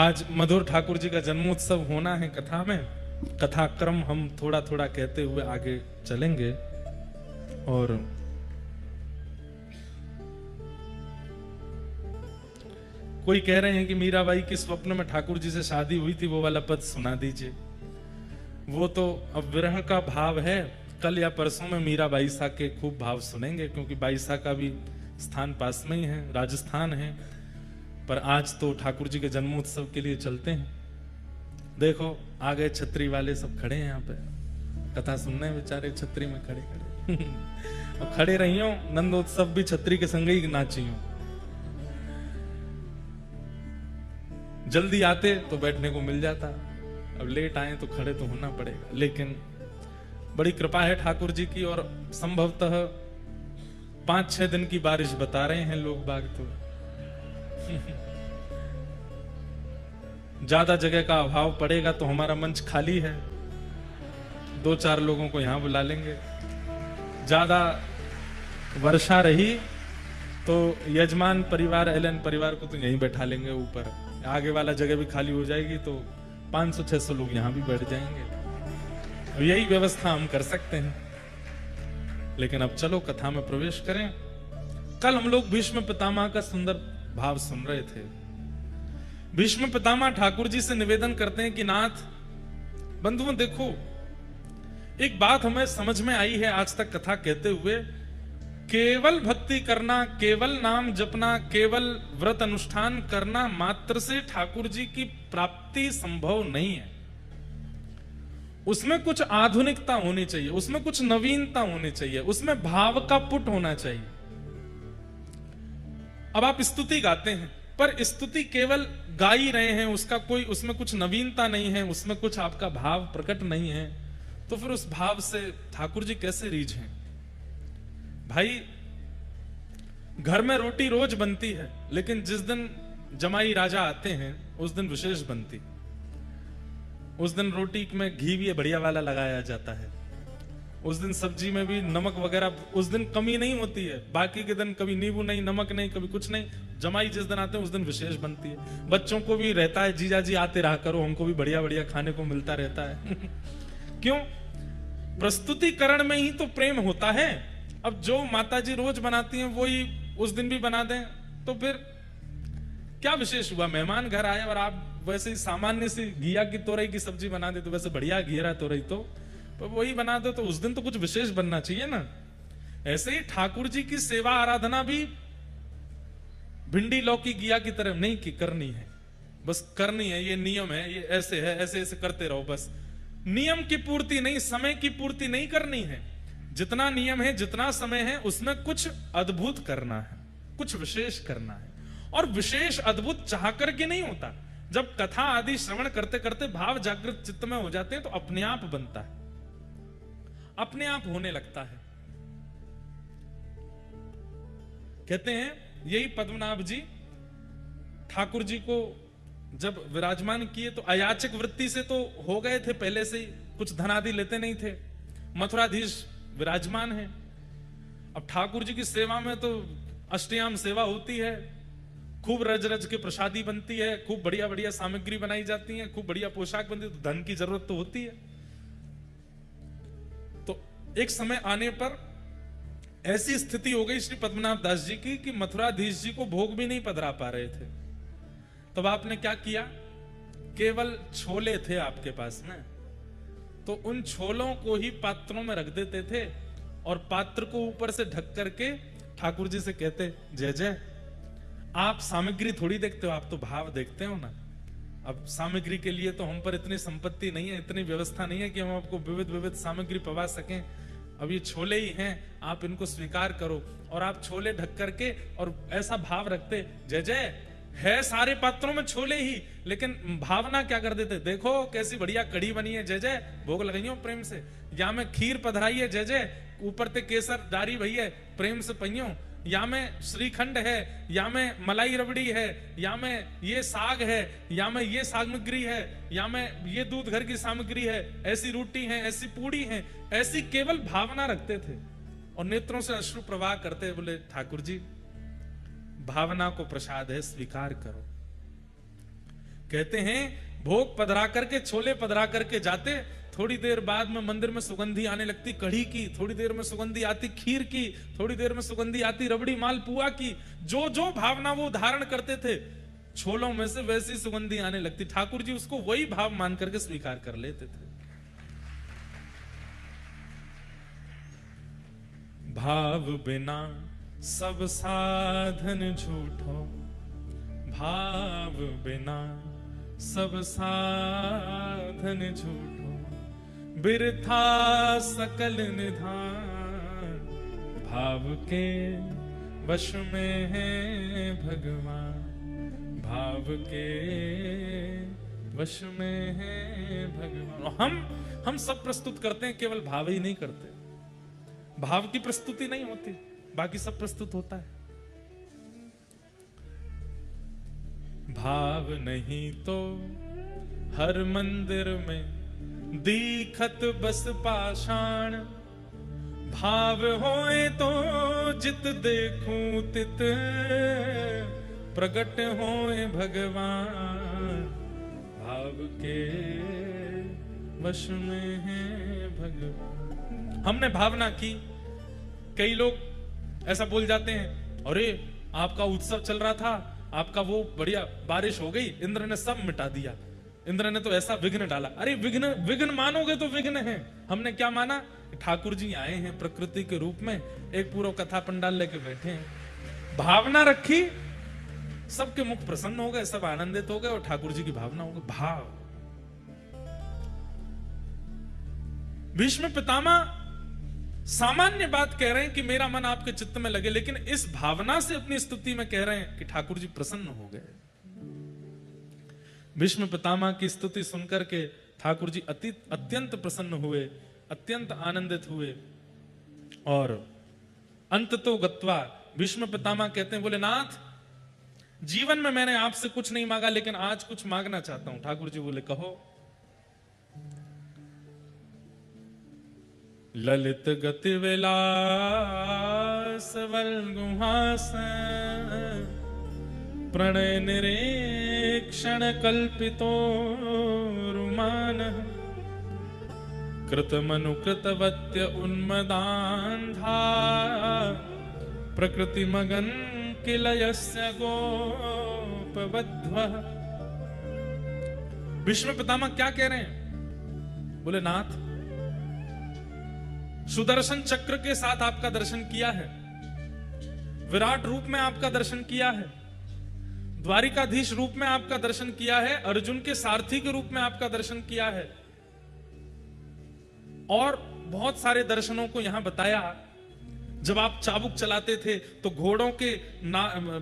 आज मधुर ठाकुर जी का जन्मोत्सव होना है कथा में। कथा क्रम हम थोड़ा थोड़ा कहते हुए आगे चलेंगे। और कोई कह रहे हैं कि मीराबाई के स्वप्न में ठाकुर जी से शादी हुई थी, वो वाला पद सुना दीजिए। वो तो अब विरह का भाव है, कल या परसों में मीराबाई सा के खूब भाव सुनेंगे, क्योंकि बाईसा का भी स्थान पास में ही है, राजस्थान है। पर आज तो ठाकुर जी के जन्मोत्सव के लिए चलते हैं। देखो आ गए छतरी वाले, सब खड़े हैं यहाँ पे कथा सुनने, बेचारे छतरी में खड़े खड़े अब खड़े रही हो, नंदोत्सव भी छतरी के संग ही नाची हो। जल्दी आते तो बैठने को मिल जाता, अब लेट आए तो खड़े तो होना पड़ेगा। लेकिन बड़ी कृपा है ठाकुर जी की, और संभवतः 5-6 दिन की बारिश बता रहे हैं लोग बाग, तो ज्यादा जगह का अभाव पड़ेगा तो हमारा मंच खाली है, 2-4 लोगों को यहां बुला लेंगे। ज्यादा वर्षा रही तो यजमान परिवार, एलन परिवार को तो यहीं बैठा लेंगे ऊपर, आगे वाला जगह भी खाली हो जाएगी, तो 500-600 लोग यहां भी बैठ जाएंगे। यही व्यवस्था हम कर सकते हैं। लेकिन अब चलो कथा में प्रवेश करें। कल हम लोग भीष्म पितामह का सुंदर भाव सुन रहे थे। भीष्म पितामह ठाकुर जी से निवेदन करते हैं कि नाथ, बंधुओं देखो, एक बात हमें समझ में आई है आज तक कथा कहते हुए, केवल भक्ति करना, केवल नाम जपना, केवल व्रत अनुष्ठान करना मात्र से ठाकुर जी की प्राप्ति संभव नहीं है। उसमें कुछ आधुनिकता होनी चाहिए, उसमें कुछ नवीनता होनी चाहिए, उसमें भाव का पुट होना चाहिए। अब आप स्तुति गाते हैं, पर स्तुति केवल गा ही रहे हैं, उसका कोई, उसमें कुछ नवीनता नहीं है, उसमें कुछ आपका भाव प्रकट नहीं है, तो फिर उस भाव से ठाकुर जी कैसे रीझें? भाई, घर में रोटी रोज बनती है, लेकिन जिस दिन जमाई राजा आते हैं उस दिन विशेष बनती। उस दिन रोटी में घी भी बढ़िया वाला लगाया जाता है, उस दिन सब्जी में भी नमक वगैरह उस दिन कमी नहीं होती है। बाकी के दिन कभी नींबू नहीं, नमक नहीं, कभी कुछ नहीं। जमाई जिस दिन आते हैं उस दिन विशेष बनती है। बच्चों को भी रहता है, जीजा जी आते रहा करो, हमको भी बढ़िया बढ़िया खाने को मिलता रहता है क्यों? प्रस्तुतिकरण में ही तो प्रेम होता है। अब जो माता जी रोज बनाती हैं वही उस दिन भी बना दें तो फिर क्या विशेष हुआ? मेहमान घर आए और आप वैसे ही सामान्य सी घिया की तोरई की सब्जी बना दे, तो वैसे बढ़िया घेरा तोरई तो वही बना दो, तो उस दिन तो कुछ विशेष बनना चाहिए ना। ऐसे ही ठाकुर जी की सेवा आराधना भी भिंडी लौकी घिया की तरह नहीं की करनी है, बस करनी है। ये नियम है, ये ऐसे है, ऐसे ऐसे करते रहो बस। नियम की पूर्ति नहीं, समय की पूर्ति नहीं करनी है। जितना नियम है, जितना समय है, उसमें कुछ अद्भुत करना है, कुछ विशेष करना है। और विशेष अद्भुत चाह करके नहीं होता। जब कथा आदि श्रवण करते करते भाव जागृत चित्त में हो जाते हैं तो अपने आप बनता है, अपने आप होने लगता है। कहते हैं यही पद्मनाभ जी ठाकुर जी को जब विराजमान किए तो अयाचक वृत्ति से तो हो गए थे, पहले से ही कुछ धन आदि लेते नहीं थे। मथुराधीश विराजमान है। अब ठाकुर जी की सेवा में तो अष्टयाम सेवा होती है, खूब रज रज के प्रसादी बनती है, खूब बढ़िया बढ़िया सामग्री बनाई जाती है, खूब बढ़िया पोशाक बनती है, तो धन की जरूरत तो होती है। तो एक समय आने पर ऐसी स्थिति हो गई श्री पद्मनाभ दास जी की कि मथुराधीश जी को भोग भी नहीं पधरा पा रहे थे। तब आपने क्या किया? केवल छोले थे आपके पास में, तो उन छोलों को ही पात्रों में रख देते थे और पात्र को ऊपर से ढक करके ठाकुर जी से कहते, जय जय। आप सामग्री थोड़ी देखते हो, आप तो भाव देखते हो ना। अब सामग्री के लिए तो हम पर इतनी संपत्ति नहीं है, इतनी व्यवस्था नहीं है कि हम आपको विविध विविध सामग्री पवा सकें। अब ये छोले ही हैं, आप इनको स्वीकार करो। और आप छोले ढक करके और ऐसा भाव रखते, जय जय। है सारे पात्रों में छोले ही, लेकिन भावना क्या कर देते, देखो कैसी बढ़िया कड़ी बनी है, जय जय, भोग लगाइयो प्रेम से। या में खीर पधराई है, जय जय, ऊपर ते केसर डारी भई है, प्रेम से पइयो। या में श्रीखंड है, या में मलाई रबड़ी है, या में ये साग है, या में ये सामग्री है, या में ये दूध घर की सामग्री है, ऐसी रोटी है, ऐसी पूड़ी है। ऐसी केवल भावना रखते थे और नेत्रों से अश्रु प्रवाह करते, बोले ठाकुर जी भावना को प्रसाद है, स्वीकार करो। कहते हैं भोग पधरा करके, छोले पधरा करके जाते, थोड़ी देर बाद में मंदिर में सुगंधी आने लगती कढ़ी की, थोड़ी देर में सुगंधी आती खीर की, थोड़ी देर में सुगंधी आती रबड़ी मालपुआ की। जो जो भावना वो धारण करते थे, छोलों में से वैसी सुगंधी आने लगती। ठाकुर जी उसको वही भाव मान करके स्वीकार कर लेते थे। भाव बिना सब साधन झूठो, भाव बिना सब साधन झूठो, बिरथा सकल निधान, भाव के वश में है भगवान, भाव के वश में है भगवान। हम सब प्रस्तुत करते हैं, केवल भाव ही नहीं करते। भाव की प्रस्तुति नहीं होती, बाकी सब प्रस्तुत होता है। भाव नहीं तो हर मंदिर में दीखत बस पाषाण, भाव होए तो जित देखूं तित प्रगट होए भगवान, भाव के वश में है भगवान। हमने भावना की, कई लोग ऐसा बोल जाते हैं, अरे आपका उत्सव चल रहा था, आपका वो बढ़िया बारिश हो गई, इंद्र ने सब मिटा दिया, इंद्र ने तो ऐसा विघ्न डाला। अरे विघ्न मानोगे तो विघ्न है। हमने क्या माना, ठाकुर जी आए हैं प्रकृति के रूप में, एक पूरा कथा पंडाल लेके बैठे हैं। भावना रखी, सबके मुख प्रसन्न हो गए, सब आनंदित हो गए और ठाकुर जी की भावना हो गई। भाव। भीष्म पितामह सामान्य बात कह रहे हैं कि मेरा मन आपके चित्त में लगे, लेकिन इस भावना से अपनी स्तुति में कह रहे हैं कि ठाकुर जी प्रसन्न हो गए। भीष्म पितामह की स्तुति सुनकर के ठाकुर जी अत्यंत प्रसन्न हुए, अत्यंत आनंदित हुए। और अंततो गत्वा भीष्म पितामह कहते हैं, बोले नाथ जीवन में मैंने आपसे कुछ नहीं मांगा, लेकिन आज कुछ मांगना चाहता हूं। ठाकुर जी बोले कहो। ललित गति विलास वल्गुहासन, प्रणय निरीक्षण कल्पितो रुमानः, कृतमनुकृतवत्य उन्मदान्धा, प्रकृति मगन किल यस्य गोपवध्वः। भीष्म पितामह क्या कह रहे हैं? बोले नाथ सुदर्शन चक्र के साथ आपका दर्शन किया है, विराट रूप में आपका दर्शन किया है, द्वारिकाधीश रूप में आपका दर्शन किया है, अर्जुन के सारथी के रूप में आपका दर्शन किया है, और बहुत सारे दर्शनों को यहां बताया। जब आप चाबुक चलाते थे तो घोड़ों के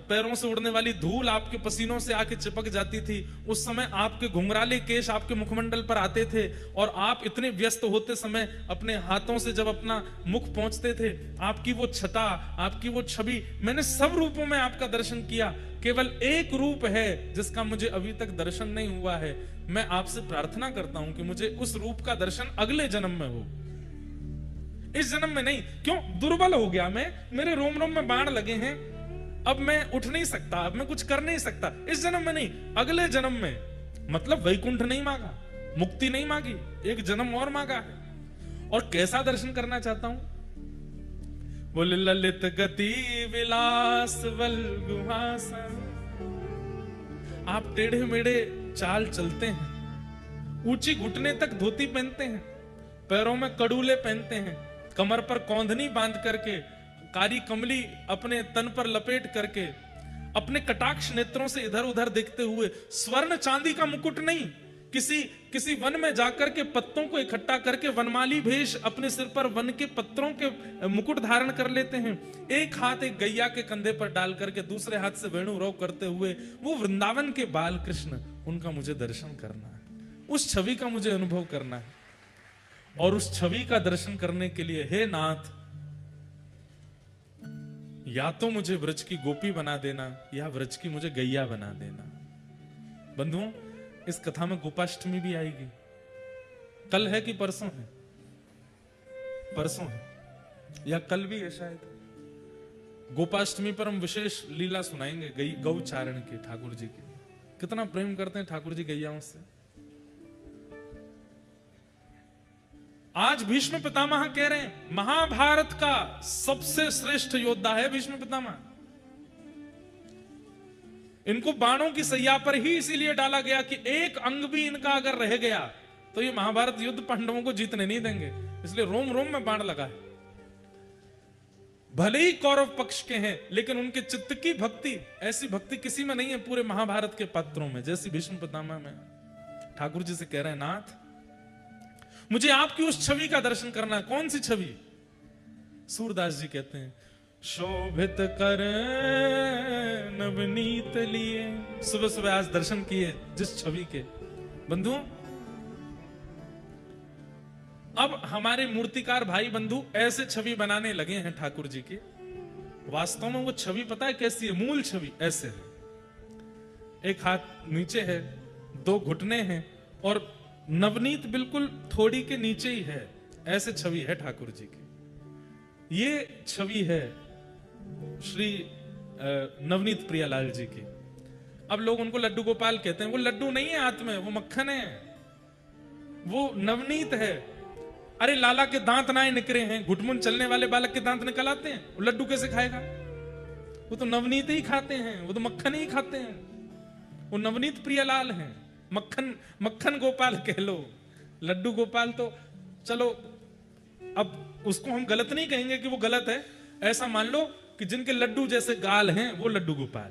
पैरों से उड़ने वाली धूल आपके पसीनों से आके चिपक जाती थी। उस समय आपके घुंघराले केश आपके मुखमंडल पर आते थे, और आप इतने व्यस्त होते समय अपने हाथों से जब अपना मुख पहुंचते थे, आपकी वो छटा, आपकी वो छवि, मैंने सब रूपों में आपका दर्शन किया। केवल एक रूप है जिसका मुझे अभी तक दर्शन नहीं हुआ है। मैं आपसे प्रार्थना करता हूं कि मुझे उस रूप का दर्शन अगले जन्म में हो, इस जन्म में नहीं। क्यों? दुर्बल हो गया मैं, मेरे रोम रोम में बाण लगे हैं, अब मैं उठ नहीं सकता, अब मैं कुछ कर नहीं सकता। इस जन्म में नहीं, अगले जन्म में। मतलब वैकुंठ नहीं मांगा, मुक्ति नहीं मांगी, एक जन्म और मांगा है। और कैसा दर्शन करना चाहता हूं? बोले ललित गति विलास वल्गुहासन। आप टेढ़े मेढ़े चाल चलते हैं, ऊंची घुटने तक धोती पहनते हैं, पैरों में कड़ूले पहनते हैं, कमर पर कौंधनी बांध करके, कारी कमली अपने तन पर लपेट करके, अपने कटाक्ष नेत्रों से इधर उधर देखते हुए, स्वर्ण चांदी का मुकुट नहीं, किसी वन में जाकर के पत्तों को इकट्ठा करके वनमाली भेष अपने सिर पर वन के पत्रों के मुकुट धारण कर लेते हैं। एक हाथ एक गैया के कंधे पर डाल करके दूसरे हाथ से वेणु रोक करते हुए वो वृंदावन के बाल कृष्ण, उनका मुझे दर्शन करना है, उस छवि का मुझे अनुभव करना है। और उस छवि का दर्शन करने के लिए हे नाथ, या तो मुझे व्रज की गोपी बना देना या व्रज की मुझे गैया बना देना। बंधुओं, इस कथा में गोपाष्टमी भी आएगी। कल है कि परसों है? परसों है या कल भी है शायद। गोपाष्टमी पर हम विशेष लीला सुनाएंगे गौचारण के, ठाकुर जी के। कितना प्रेम करते हैं ठाकुर जी गैयाओं से। आज भीष्म पितामह कह रहे हैं महाभारत का सबसे श्रेष्ठ योद्धा है भीष्म पितामह। इनको बाणों की सैया पर ही इसीलिए डाला गया कि एक अंग भी इनका अगर रह गया तो ये महाभारत युद्ध पांडवों को जीतने नहीं देंगे, इसलिए रोम रोम में बाण लगा है। भले ही कौरव पक्ष के हैं, लेकिन उनके चित्त की भक्ति, ऐसी भक्ति किसी में नहीं है पूरे महाभारत के पात्रों में जैसी भीष्म पितामह में। ठाकुर जी से कह रहे हैं नाथ, मुझे आपकी उस छवि का दर्शन करना है। कौन सी छवि? सूरदास जी कहते हैं शोभित कर नवनीत लिए। सुबह सुबह आज दर्शन किए जिस छवि के। बंधु, अब हमारे मूर्तिकार भाई बंधु ऐसे छवि बनाने लगे हैं ठाकुर जी की। वास्तव में वो छवि पता है कैसी है? मूल छवि ऐसे है, एक हाथ नीचे है, दो घुटने हैं और नवनीत बिल्कुल थोड़ी के नीचे ही है। ऐसे छवि है ठाकुर जी की। ये छवि है श्री नवनीत प्रियालाल जी की। अब लोग उनको लड्डू गोपाल कहते हैं। वो लड्डू नहीं है हाथ में, वो मक्खन है, वो नवनीत है। अरे लाला के दांत ना निकले हैं, घुटमुन चलने वाले बालक के दांत निकल आते हैं, वो लड्डू कैसे खाएगा? वो तो नवनीत ही खाते हैं, वो तो मक्खन ही खाते हैं। वो नवनीत प्रियालाल हैं, मक्खन गोपाल कह लो। लड्डू गोपाल तो चलो, अब उसको हम गलत नहीं कहेंगे कि वो गलत है। ऐसा मान लो कि जिनके लड्डू जैसे गाल हैं वो लड्डू गोपाल,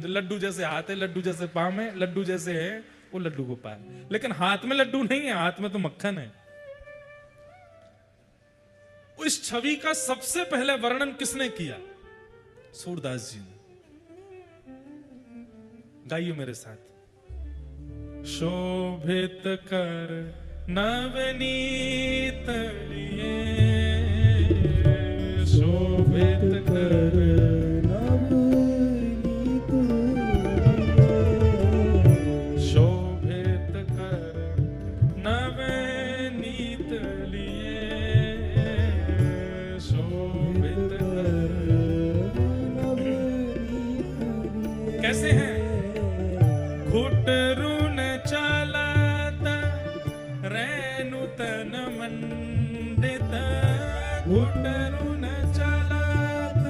लड्डू जैसे हाथ है, लड्डू जैसे पांव है, लड्डू जैसे है वो लड्डू गोपाल। लेकिन हाथ में लड्डू नहीं है, हाथ में तो मक्खन है। इस छवि का सबसे पहले वर्णन किसने किया? सूरदास जी ने। गाइए मेरे साथ। शोभित कर नवनीत लिए, शोभित कर नवनीत लिए, शोभित कर नवनीत लिए, शोभित कर नवनीत। कैसे हैं? घुटरुन चलत रेणु तन मंडित, घुटरुन चलत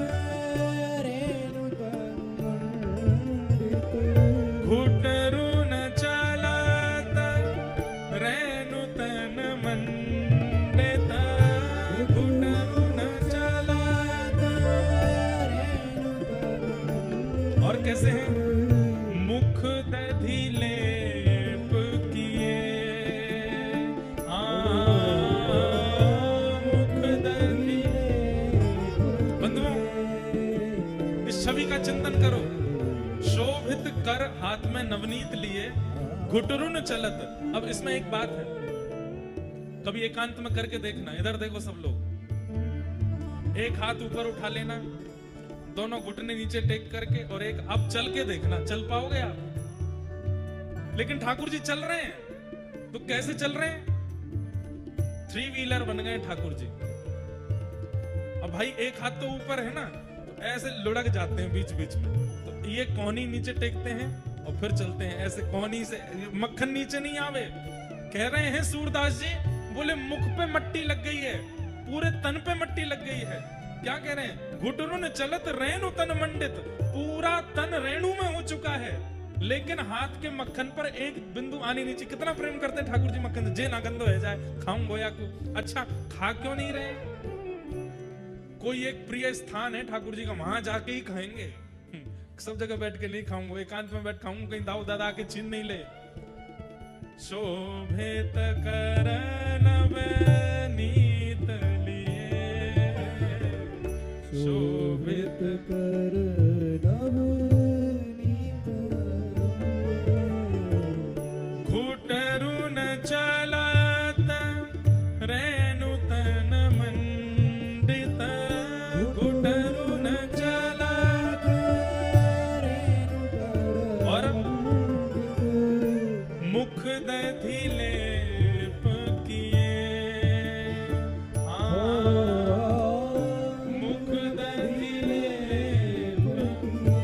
रेणु तन मंडित, घुटरुन चलत रेणु तन मंडित, घुटरुन चलत रेणु तन। और कैसे हैं? मुख दधि लेप किए, मुख दधि। बंधुओं, इस छवि का चिंतन करो। शोभित कर हाथ में नवनीत लिए, घुटरुन चलत। अब इसमें एक बात है, कभी एकांत में करके देखना। इधर देखो सब लोग, एक हाथ ऊपर उठा लेना, दोनों घुटने नीचे टेक करके, और एक अब चल के देखना, चल पाओगे आप? लेकिन ठाकुर जी चल रहे हैं, तो कैसे चल रहे हैं? 3 व्हीलर बन गए ठाकुर जी। अब भाई एक हाथ तो ऊपर है ना, तो ऐसे लुढ़क जाते हैं बीच बीच में, तो ये कोहनी नीचे टेकते हैं और फिर चलते हैं ऐसे कोहनी से। मक्खन नीचे नहीं आवे। कह रहे हैं सूरदास जी, बोले मुख पे मट्टी लग गई है, पूरे तन पे मट्टी लग गई है। क्या कह रहे हैं? घुटरुन चलत रेणु तन मंडित, पूरा तन रेणु में हो चुका है। लेकिन हाथ के मक्खन पर एक बिंदु आनी नीचे। कितना प्रेम करते ठाकुर जी मक्खन से। जे ना गंदो है जाए खाऊं गोया को। अच्छा खा क्यों नहीं रहे? कोई एक प्रिय स्थान है ठाकुर जी का, वहां जाके ही खाएंगे। सब जगह बैठ के नहीं खाऊंगा, एकांत में बैठ खाऊंगा, कहीं दाऊ दादा के छीन नहीं ले। शोभित करन नीत लिए, शोभित करन नीत, घुटरु न चलत रेणु तन मंडित, घुटरु न चलत रेणु तन, और मुख दधि लेप किए, मुख दधि लेप किए।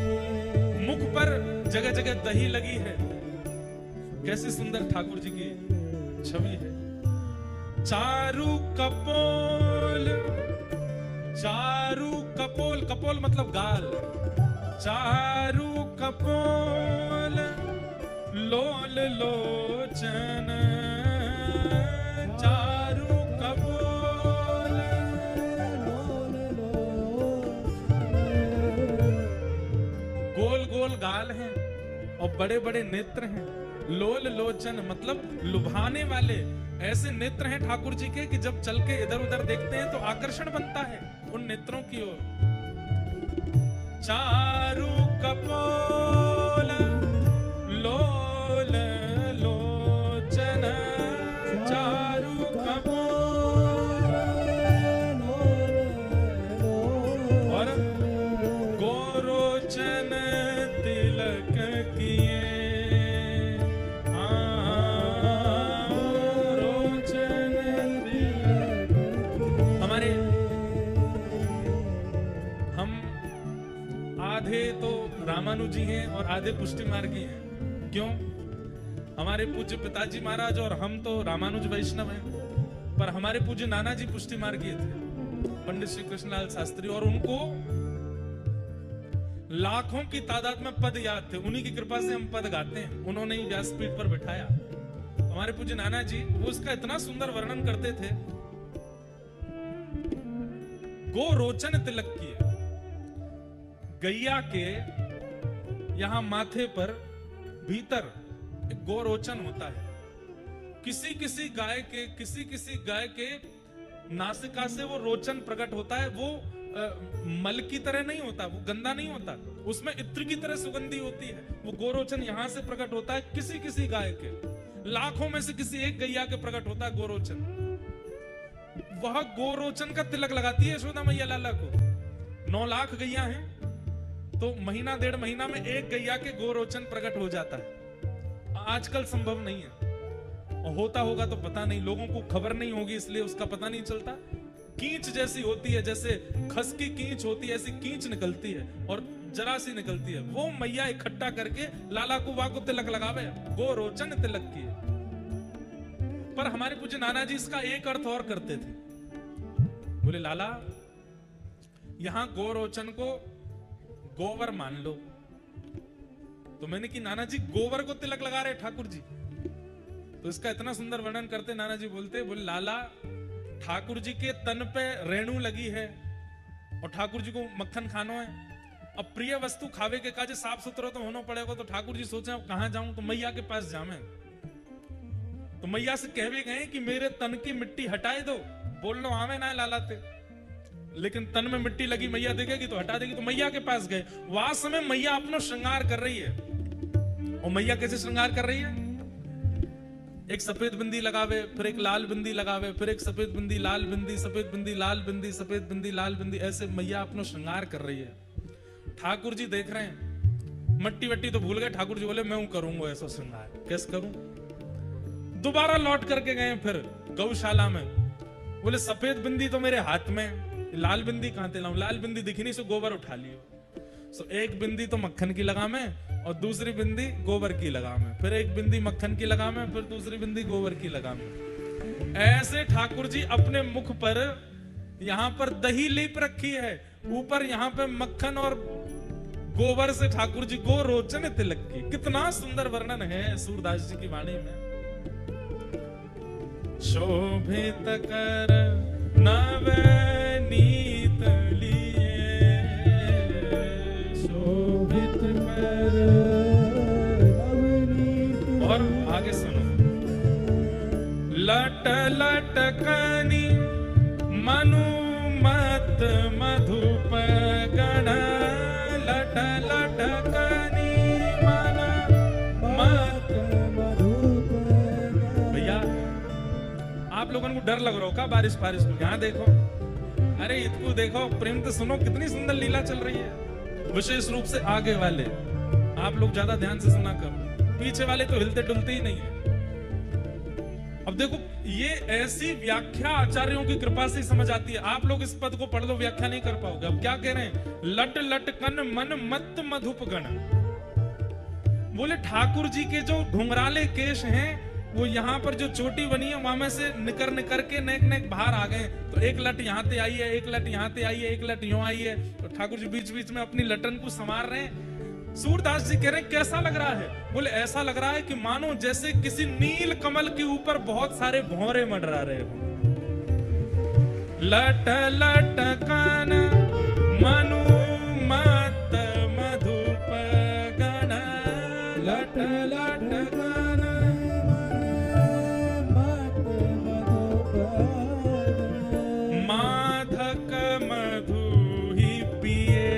मुख पर जगह जगह दही लगी है। कैसी सुंदर ठाकुर जी की छवि है। चारु कपोल, चारु कपोल, कपोल मतलब गाल। चारु कपोल लोल लोचन, चारु कपोल लोल लोचन। गोल गोल गाल हैं और बड़े बड़े नेत्र हैं। लोल लोचन मतलब लुभाने वाले ऐसे नेत्र हैं ठाकुर जी के कि जब चल के इधर उधर देखते हैं तो आकर्षण बनता है उन नेत्रों की ओर। चारु कपोल लोल लोचन, चारु कपोल और गोरोचन तिलक किए, गोरोचन तिलक। हमारे हम आधे तो रामानुजी हैं और आधे पुष्टि मार्गी हैं। क्यों? हमारे पूज्य पिताजी महाराज और हम तो रामानुज वैष्णव हैं, पर हमारे पूज्य नाना जी पुष्टि मार्गीय थे, पंडित श्री कृष्णलाल शास्त्री, और उनको लाखों की तादाद में पद याद थे। उन्हीं की कृपा से हम पद गाते हैं। उन्होंने ही व्यासपीठ पर बिठाया। हमारे पूज्य नाना जी वो उसका इतना सुंदर वर्णन करते थे। गोरोचन तिलक किए, गैया के यहां माथे पर भीतर एक गोरोचन होता है। किसी किसी गाय के नासिका से वो रोचन प्रकट होता है। वो मल की तरह नहीं होता, वो गंदा नहीं होता, उसमें इत्र की तरह सुगंधी होती है। वो गोरोचन यहां से प्रकट होता है किसी किसी गाय के। लाखों में से किसी एक गैया के प्रकट होता है गोरोचन। वह गोरोचन का तिलक लगाती है यशोदा मैया लाला को। 9 लाख गैया हैं तो महीना 1.5 महीना में एक गैया के गोरोचन प्रकट हो जाता है। आजकल संभव नहीं है, और होता होगा तो पता नहीं, लोगों को खबर नहीं होगी इसलिए उसका पता नहीं चलता। कींच जैसी होती है, जैसे खस की कींच होती है ऐसी कींच निकलती है और जरा सी निकलती है। वो मैया इकट्ठा करके लाला को वाको तिलक लगावे, गोरोचन तिलक किए। पर हमारे पूज्य नाना जी इसका एक अर्थ और करते थे। बोले लाला यहां गोरोचन को गोवर मान लो। तो मैंने कि नाना जी गोबर को तिलक लगा रहे ठाकुर जी। तो इसका इतना सुंदर वर्णन करते नाना जी बोलते, बोले लाला ठाकुर जी के तन पे रेणु लगी है और ठाकुर जी को मक्खन खानो है। अब प्रिय वस्तु खावे के काजे साफ सुथरा तो होना पड़ेगा। तो ठाकुर जी सोचे अब कहां जाऊं, तो मैया के पास जावे। तो मैया से कहवे गए कि मेरे तन की मिट्टी हटाए दो। बोलना आवे ना लाला ते, लेकिन तन में मिट्टी लगी मैया देखेगी तो हटा देगी। तो मैया के पास गए। वहां समय मैया अपना श्रृंगार कर रही है। और मैया कैसे श्रृंगार कर रही है? एक सफेद बिंदी लगावे, फिर एक लाल बिंदी लगावे, फिर एक सफेद बिंदी लाल बिंदी, सफेद बिंदी लाल बिंदी, सफेद बिंदी लाल बिंदी, ऐसे मैया अपना श्रृंगार कर रही है। ठाकुर जी देख रहे हैं। मट्टी वट्टी तो भूल गए। ठाकुर जी बोले मैं करूंगा ऐसा श्रृंगार। कैसे करूं? दोबारा लौट करके गए फिर गौशाला में। बोले सफेद बिंदी तो मेरे हाथ में, लाल बिंदी कहां से लाऊं? लाल बिंदी दिखी नहीं, सो गोबर उठा लियो। सो एक बिंदी तो मक्खन की लगा मैं और दूसरी बिंदी गोबर की लगा मैं, फिर एक बिंदी मक्खन की लगा मैं, फिर दूसरी बिंदी गोबर की लगा मैं। ऐसे ठाकुर जी अपने मुख पर यहाँ पर दही लीप रखी है, ऊपर यहाँ पे मक्खन और गोबर से ठाकुर जी को रोचन तिलक की। कितना सुंदर वर्णन है सूरदास जी की वाणी में। शोभित कर नवनीत लिए, शोभित कर नवनीत। और आगे सुनो। लट लटकनी मनुमत मधुप गण, लट लटकनी मनुमत मधुप। भैया आप लोगों को डर लग रहा हो का बारिश बारिश को? यहाँ देखो, अरे इसको देखो, प्रेम तो सुनो, कितनी सुंदर लीला चल रही है। विशेष रूप से आगे वाले आप लोग ज्यादा ध्यान से सुना करो, पीछे वाले तो हिलते डुलते ही नहीं है। अब देखो, ये ऐसी व्याख्या आचार्यों की कृपा से समझ आती है। आप लोग इस पद को पढ़ लो, व्याख्या नहीं कर पाओगे। अब क्या कह रहे हैं? लट लटकन मन मत मधुप गण। बोले ठाकुर जी के जो घुंघराले केश हैं, वो यहाँ पर जो चोटी बनी है वहां में से निकर निकर के नेक नेक बाहर आ गए। तो एक लट यहाँ से आई है, एक लट यहाँ से आई है, एक लट यूं आई है। तो ठाकुर जी बीच बीच में अपनी लटन को संवार रहे हैं। सूरदास जी कह रहे हैं कैसा लग रहा है? बोले ऐसा लग रहा है कि मानो जैसे किसी नील कमल के ऊपर बहुत सारे भौरे मंडरा रहे हो। लट लटकन मनुमत मधुप गण, लट लटकन मनुमत मधुप गण। माधक मधु ही पिए,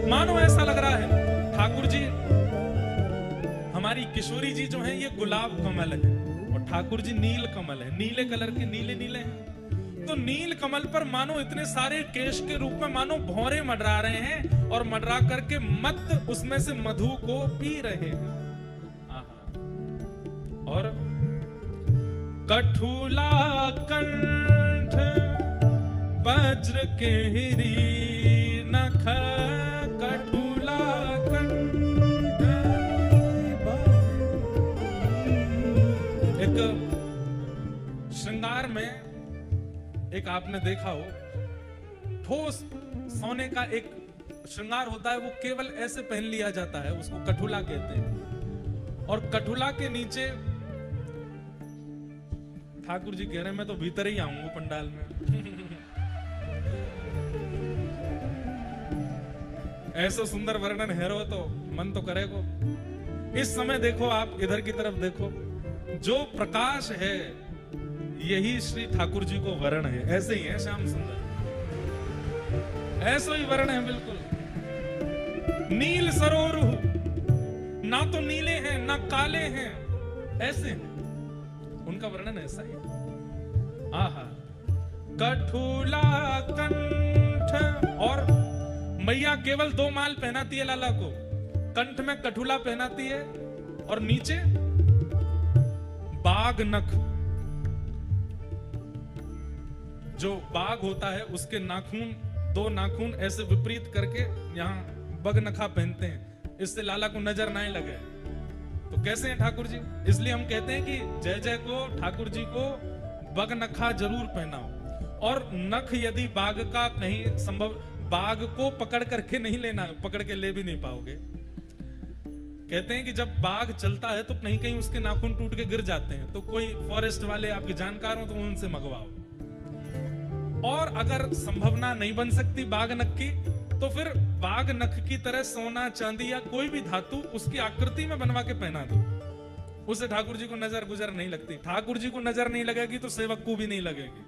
मानो ऐसा लग रहा है ठाकुर जी, हमारी किशोरी जी जो है ये गुलाब कमल है और ठाकुर जी नील कमल है। नीले कलर के, नीले नीले हैं। तो नील कमल पर मानो इतने सारे केश के रूप में मानो भौरे मंडरा रहे हैं और मंडरा करके मत उसमें से मधु को पी रहे हैं। और कठुला कंठ वज्र के हिरी नख, कठुला कंठ। एक श्रृंगार में एक आपने देखा हो, ठोस सोने का एक श्रृंगार होता है, वो केवल ऐसे पहन लिया जाता है, उसको कठुला कहते हैं। और कठुला के नीचे ठाकुर जी कह रहे हैं मैं तो भीतर ही आऊंगा पंडाल में। ऐसा सुंदर वर्णन है रो तो मन तो करेगो। इस समय देखो, आप इधर की तरफ देखो, जो प्रकाश है यही श्री ठाकुर जी को वर्ण है। ऐसे ही है श्याम सुंदर, ऐसा ही वर्ण है बिल्कुल। नील सरोरु, ना तो नीले हैं ना काले हैं, ऐसे हैं। उनका वर्णन ऐसा ही। आहा, कठुला कंठ। और मैया केवल 2 माल पहनाती है लाला को, कंठ में कठुला पहनाती है और नीचे बाघ नख। जो बाघ होता है उसके नाखून, 2 नाखून ऐसे विपरीत करके यहाँ बगनखा पहनते हैं, इससे लाला को नजर ना लगे। तो कैसे हैं ठाकुर जी? इसलिए हम कहते हैं कि जय जय को ठाकुर जी को बगनखा जरूर पहनाओ। और नख यदि बाघ का कहीं संभव, बाघ को पकड़ करके नहीं लेना, पकड़ के ले भी नहीं पाओगे। कहते हैं कि जब बाघ चलता है तो कहीं कहीं उसके नाखून टूट के गिर जाते हैं, तो कोई फॉरेस्ट वाले आपके जानकार हो तो उनसे मंगवाओ। और अगर संभावना नहीं बन सकती बाघ नख की, तो फिर बाघ नख की तरह सोना चांदी या कोई भी धातु उसकी आकृति में बनवा के पहना दो, उसे ठाकुर जी को नजर गुजर नहीं लगती। ठाकुर जी को नजर नहीं लगेगी तो सेवक को भी नहीं लगेगी,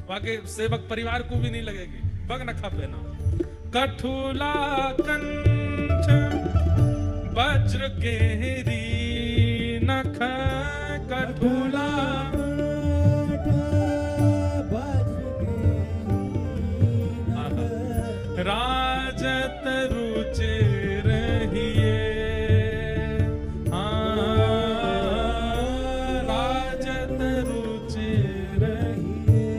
वाकई सेवक परिवार को भी नहीं लगेगी। बग नखा पहना। कठुला कंठ वज्र केरी नख, कठुला राजत रुचि रहिए, राजत रुचि रहिए।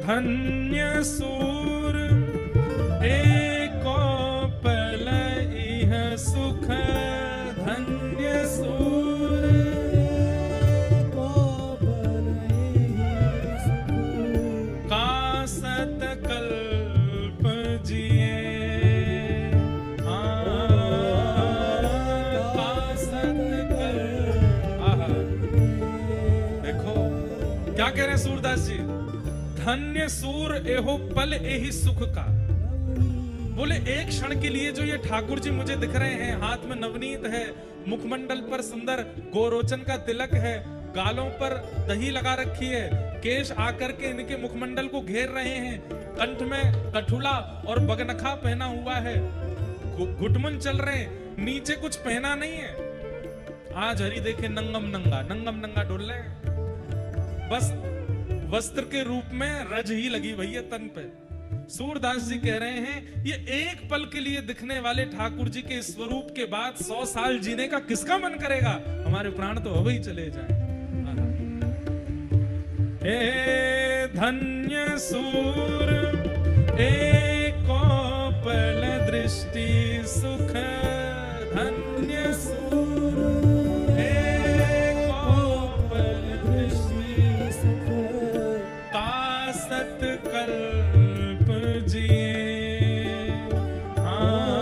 धन्य सूर एको पल इह सुख, धन्य कह रहे हैं सूरदास जी? धन्य सूर एहो पल एहि सुख का। बोले एक क्षण के लिए जो ये ठाकुर जी मुझे दिख रहे हैं, हाथ में नवनीत है, मुखमंडल पर सुंदर गोरोचन का तिलक है, गालों पर दही लगा रखी है, केश आकर के इनके मुखमंडल को घेर रहे हैं, कंठ में कठुला और बगनखा पहना हुआ है, घुटमुन चल रहे हैं, नीचे कुछ पहना नहीं है। आज हरि देखे नंगम नंगा डोल रहे हैं, बस वस्त्र के रूप में रज ही लगी भई है तन पे। सूरदास जी कह रहे हैं ये एक पल के लिए दिखने वाले ठाकुर जी के स्वरूप के बाद 100 साल जीने का किसका मन करेगा? हमारे प्राण तो अब ही चले जाएं। ए धन्य सूर एको पल दृष्टि सुख, धन्य सूर एको पल दृष्टि सुख, तासत कल्प जिए, तासत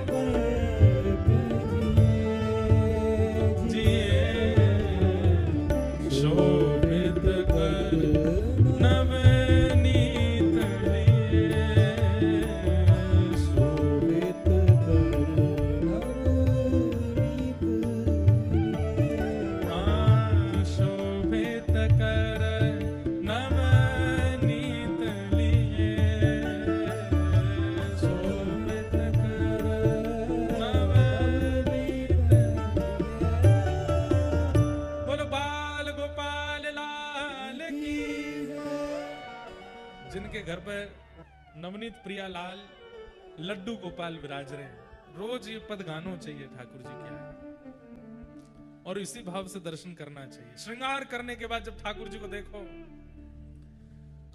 कल्प जिए, शोभित कर नवनीत लिए, शोभित कर नवनीत लिए, शोभित कर नवनीत लिए, शोभित कर नवनीत लिए। बोलो बाल गोपाल लाल की। जिनके घर पर नवनीत प्रिया लाल लड्डू गोपाल विराज रहे हैं, रोज ये पद गानो चाहिए ठाकुर जी के आगे, और इसी भाव से दर्शन करना चाहिए। श्रृंगार करने के बाद जब ठाकुर जी को देखो,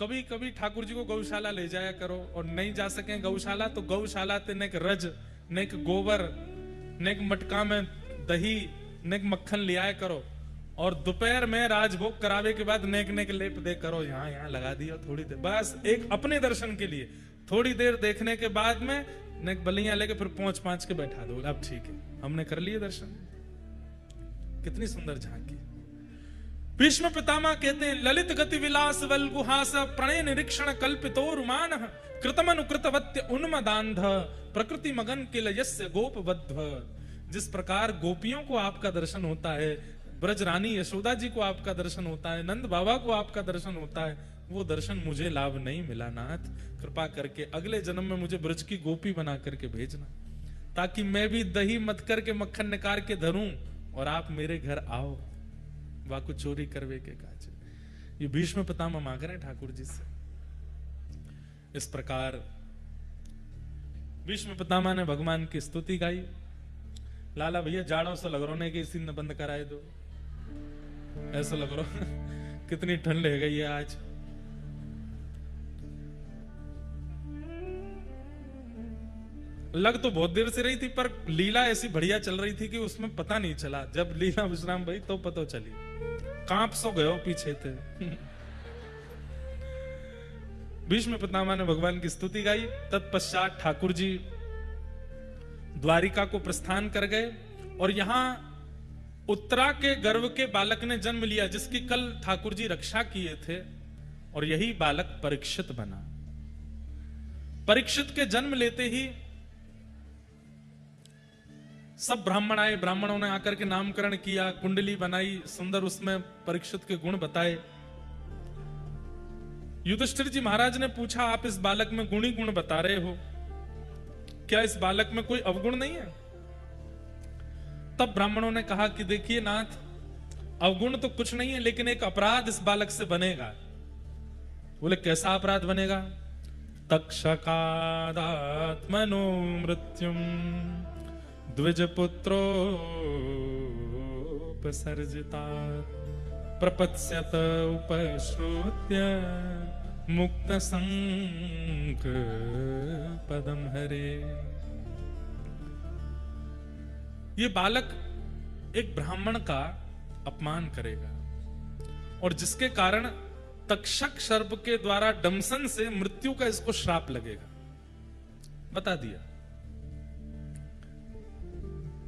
कभी कभी ठाकुर जी को गौशाला ले जाया करो, और नहीं जा सके गौशाला तो गौशाला ते नेक रज, नेक गोबर, नेक मटका में दही, नेक मक्खन ले आया करो, और दोपहर में राजभोग करावे के बाद नेक नेक लेप दे करो, यहाँ लगा दिया थोड़ी देर, बस एक अपने दर्शन के लिए थोड़ी देर देखने के बाद में नेक बलियां लेके फिर पहुंच के बैठा दो, अब ठीक है हमने कर लिए दर्शन। कितनी सुंदर झांकी। भीष्म पितामह कहते हैं ललित गति विलास वल गुहास, प्रणय निरीक्षण कल्पितोरुमान, कृतमनुकृतवत्य उन्मदान्ध, प्रकृति मगन किल यस्य गोपवध्व। जिस प्रकार गोपियों को आपका दर्शन होता है, ब्रज रानी यशोदा जी को आपका दर्शन होता है, नंद बाबा को आपका दर्शन होता है, वो दर्शन मुझे लाभ नहीं मिला नाथ, कृपा करके अगले जन्म में मुझे ब्रज की गोपी बना करके भेजना, ताकि मैं भी दही मत करके मक्खन निकाल के धरूं और आप मेरे घर आओ, वाकु चोरी करवे के काज। ये भीष्म पितामह मांग रहे हैं ठाकुर जी से। इस प्रकार भीष्म पितामह ने भगवान की स्तुति गाई। लाला भैया जाड़ों से लग रहा ने कि सीन बंद कराए दो, ऐसा लग रहा कितनी ठंड है गई है आज। लग तो बहुत देर से रही थी, पर लीला ऐसी बढ़िया चल रही थी कि उसमें पता नहीं चला। जब लीला विश्राम भाई तो पता चली, कांप सो गए पीछे थे। भीष्म पितामह ने भगवान की स्तुति गाई। तत्पश्चात ठाकुर जी द्वारिका को प्रस्थान कर गए, और यहां उत्तरा के गर्भ के बालक ने जन्म लिया, जिसकी कल ठाकुर जी रक्षा किए थे, और यही बालक परीक्षित बना। परीक्षित के जन्म लेते ही सब ब्राह्मण आए, ब्राह्मणों ने आकर के नामकरण किया, कुंडली बनाई, सुंदर उसमें परीक्षित के गुण बताए। युधिष्ठिर जी महाराज ने पूछा, आप इस बालक में गुणी गुण बता रहे हो, क्या इस बालक में कोई अवगुण नहीं है? तब ब्राह्मणों ने कहा कि देखिए नाथ, अवगुण तो कुछ नहीं है, लेकिन एक अपराध इस बालक से बनेगा। बोले कैसा अपराध बनेगा? तक्षकादात्मनो मृत्युम द्विज पुत्रोपसर्जिता प्रपत्स्यत उपश्रुत्य मुक्त संक पदम हरे। ये बालक एक ब्राह्मण का अपमान करेगा, और जिसके कारण तक्षक सर्प के द्वारा डमसन से मृत्यु का इसको श्राप लगेगा। बता दिया।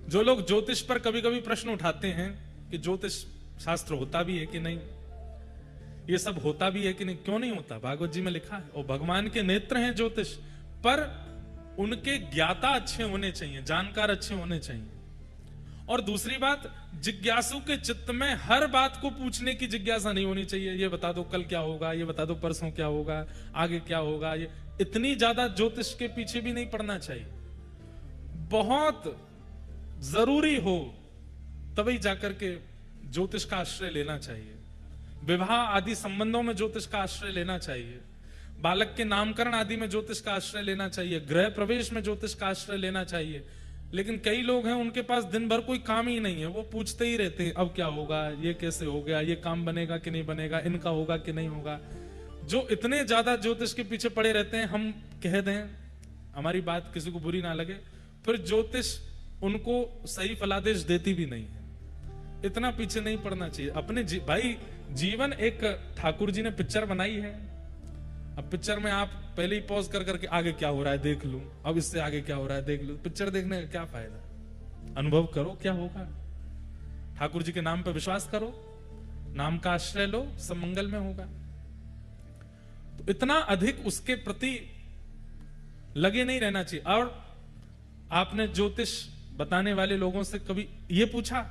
जो लोग ज्योतिष पर कभी कभी प्रश्न उठाते हैं कि ज्योतिष शास्त्र होता भी है कि नहीं, ये सब होता भी है कि नहीं, क्यों नहीं होता? भागवत जी में लिखा है। और भगवान के नेत्र हैं ज्योतिष, पर उनके ज्ञाता अच्छे होने चाहिए, जानकार अच्छे होने चाहिए। और दूसरी बात, जिज्ञासु के चित्त में हर बात को पूछने की जिज्ञासा नहीं होनी चाहिए। ये बता दो कल क्या होगा, ये बता दो परसों क्या होगा, आगे क्या होगा। ये इतनी ज्यादा ज्योतिष के पीछे भी नहीं पड़ना चाहिए। बहुत जरूरी हो तभी जाकर के ज्योतिष का आश्रय लेना चाहिए। विवाह आदि संबंधों में ज्योतिष का आश्रय लेना चाहिए। बालक के नामकरण आदि में ज्योतिष का आश्रय लेना चाहिए। गृह प्रवेश में ज्योतिष का आश्रय लेना चाहिए। लेकिन कई लोग हैं, उनके पास दिन भर कोई काम ही नहीं है, वो पूछते ही रहते हैं अब क्या होगा, ये कैसे हो गया, ये काम बनेगा कि नहीं बनेगा, इनका होगा कि नहीं होगा। जो इतने ज्यादा ज्योतिष के पीछे पड़े रहते हैं, हम कह दें, हमारी बात किसी को बुरी ना लगे, फिर ज्योतिष उनको सही फलादेश देती भी नहीं है। इतना पीछे नहीं पड़ना चाहिए अपने भाई जीवन एक ठाकुर जी ने पिक्चर बनाई है। अब पिक्चर में आप पहले ही पॉज कर करके आगे क्या हो रहा है देख लूं, अब इससे आगे क्या हो रहा है देख लूं। पिक्चर देखने का क्या फायदा? अनुभव करो क्या होगा। ठाकुर जी के नाम पर विश्वास करो, नाम का आश्रय लो, सब मंगल में होगा। तो इतना अधिक उसके प्रति लगे नहीं रहना चाहिए। और आपने ज्योतिष बताने वाले लोगों से कभी ये पूछा,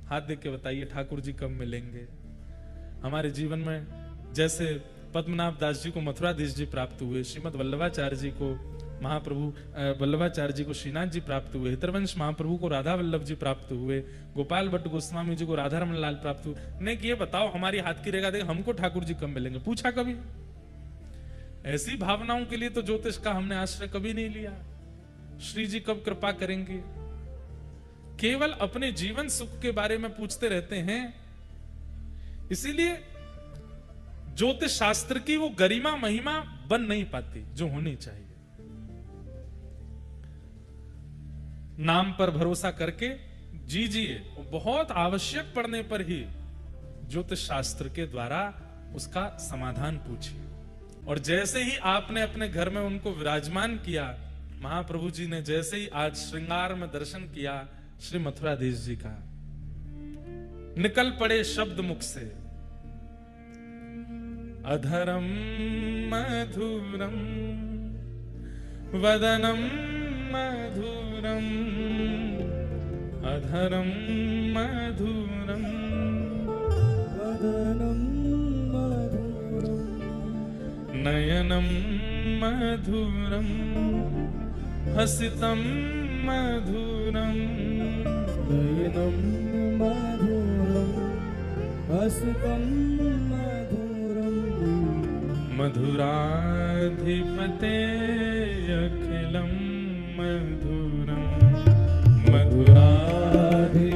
हाथ देख के बताइए ठाकुर जी कब मिलेंगे हमारे जीवन में? जैसे पद्मनाभ दास जी को मथुराधीश जी प्राप्त हुए, श्रीमद वल्लभाचार्य जी को महाप्रभु वल्लभाचार्य जी को श्रीनाथ जी प्राप्त हुए, हितरवंश महाप्रभु को राधा वल्लभ जी प्राप्त हुए, गोपाल भट्ट गोस्वामी जी को राधा रमन लाल प्राप्त हुए। नहीं कि ये बताओ हमारी हाथ की रेखा देख हमको ठाकुर जी कब मिलेंगे, पूछा कभी? ऐसी भावनाओं के लिए तो ज्योतिष का हमने आश्रय कभी नहीं लिया। श्री जी कब कृपा करेंगे, केवल अपने जीवन सुख के बारे में पूछते रहते हैं। इसीलिए ज्योतिष शास्त्र की वो गरिमा महिमा बन नहीं पाती जो होनी चाहिए। नाम पर भरोसा करके जीजिए, बहुत आवश्यक पड़ने पर ही ज्योतिष शास्त्र के द्वारा उसका समाधान पूछिए। और जैसे ही आपने अपने घर में उनको विराजमान किया, महाप्रभु जी ने जैसे ही आज श्रृंगार में दर्शन किया श्री मथुराधीश जी का, निकल पड़े शब्द मुख से, अधरम मधुरम वदनम मधुरम, अधरम मधुरम वदनम मधुरम, नयनम मधुरम हसितम मधुरम, नयनम मधुरम हसितम मधुरम, मधुराधिपते अखिलम मधुरम, मधुराधिपते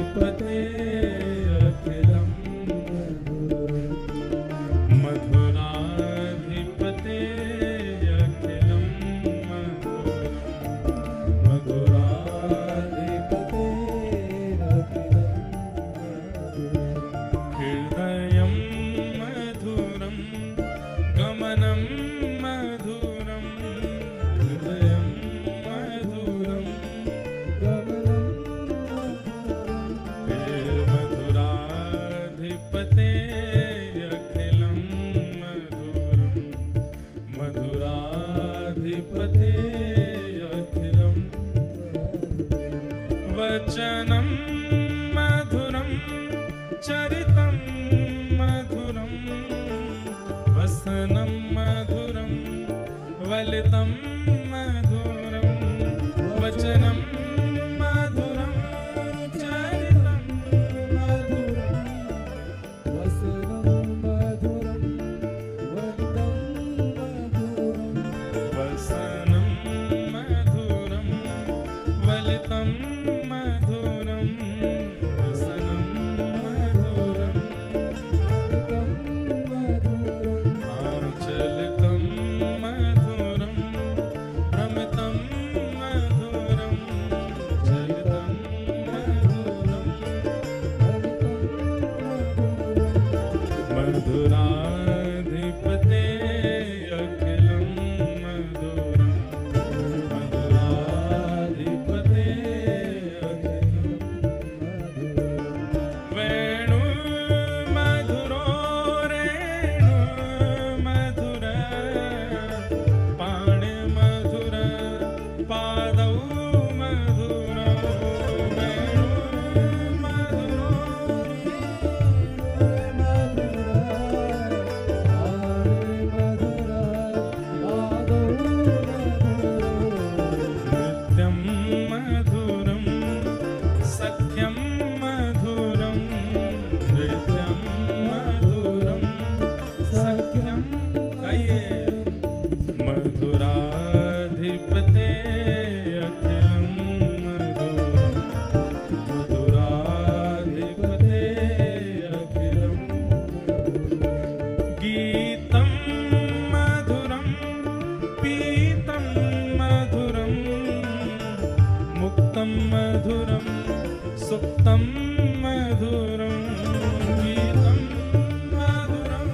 अखिलम मधुरम, मधुराधिपते अखिलम मधुरम, मधुराधिपते अखिलम हृदयम मधुरम गमनम मधुरम, हृदयम मधुरम गमनम मधुरम, मधुराधिपते अखिलम मधुरम, मधुराधिपते अखिलम, वचनम मधुरम चरितम मधुरम, वसनम मधुरम वलितम मधुरम, वचनम मधुरम चरितम मधुरम, वसनम मधुरम वलितम मधुरम, वसनम मधुरम वलितम मधुरम, वसनम मधुरम वलितम मधुरम, आंचलिकम मधुरम उक्तं मधुरं गीतं मधुरं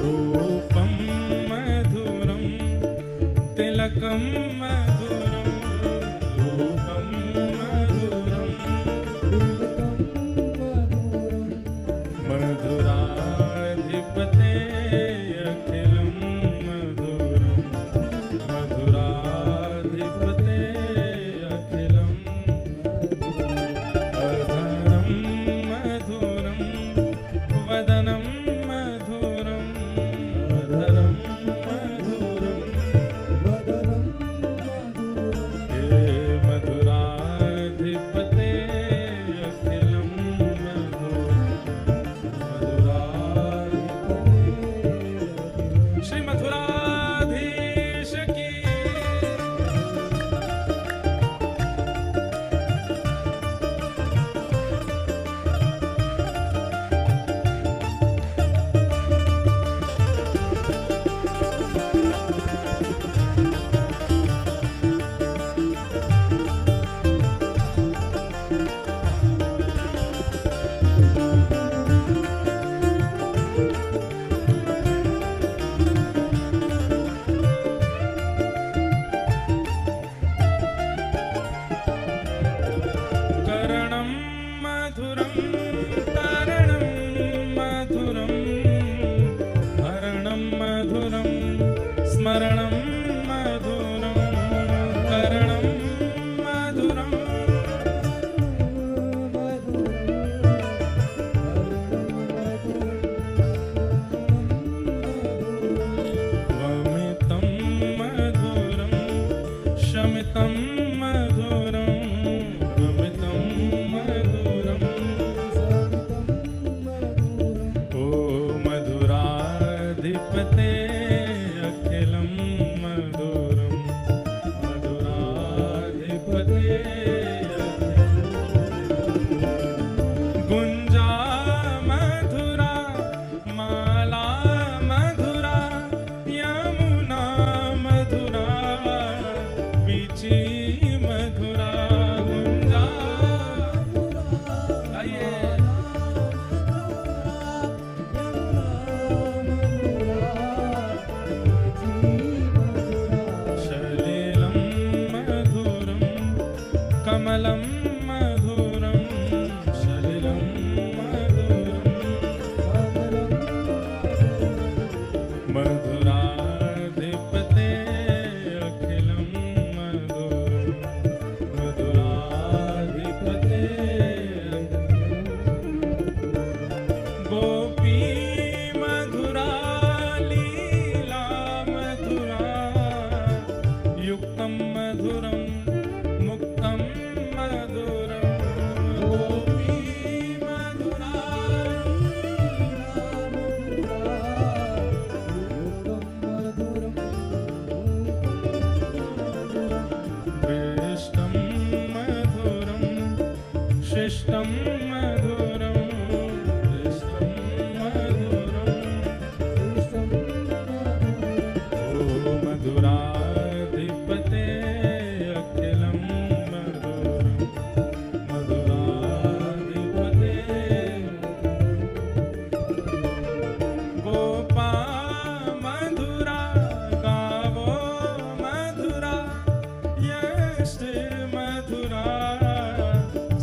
रूपं मधुरं तिलकं मधुरं रूपं मधुरं मधुराधिपते अखिलं मधुरं मधुराधिपते अखिलं अधरं मधुरं वदनं मधुरं अधरं मधुरं हे मधुराधिपते अखिलं श्री मथुराधीश की करणं मधुरं तरणं मधुरं हरणं मधुरं स्मरणं मधुरं करणं मधुरं वमितं मधुरं शमितं मधुरं वमितं मधुरं ओ मधुराधिपते अखिलं मधुरं मधुराधिपते गुंजा मधुरा माला मधुरा यमुना मधुरा बीची मधुरा गुंजा आइए सलिलं मधुरं कमलं मधुरं सलिलं मधुरं मधुराधिपते अखिलं मधुरं मधुराधिपते गोपी मधुरा लीला मधुरा युक्तं मधुरं मुक्तं मधुरं गोपी मधुरा विष्टं मधुरं शिष्टं मधुरं विष्टं मधुरं ओ मधुराधिपते अखिलं मधुरं मधुराधिपते गोपा मधुरा गावो मधुरा यष्टि मधुरा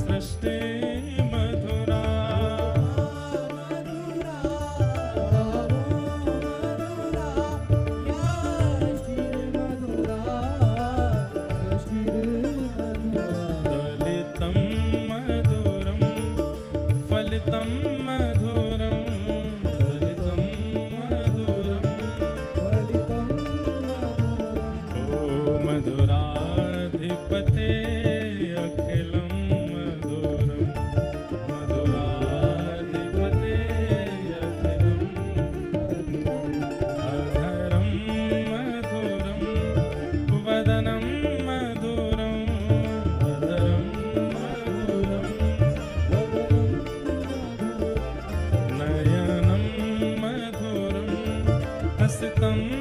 सृष्टि मधुरा दलितं मधुरं फलितं मधुरं दलितं मधुरं ओ मधुराधिपते अखिलं मधुरं मधुराधिपते अखिलं अधरं मधुरं वदनं मधुरं अधरं मधुरं सितम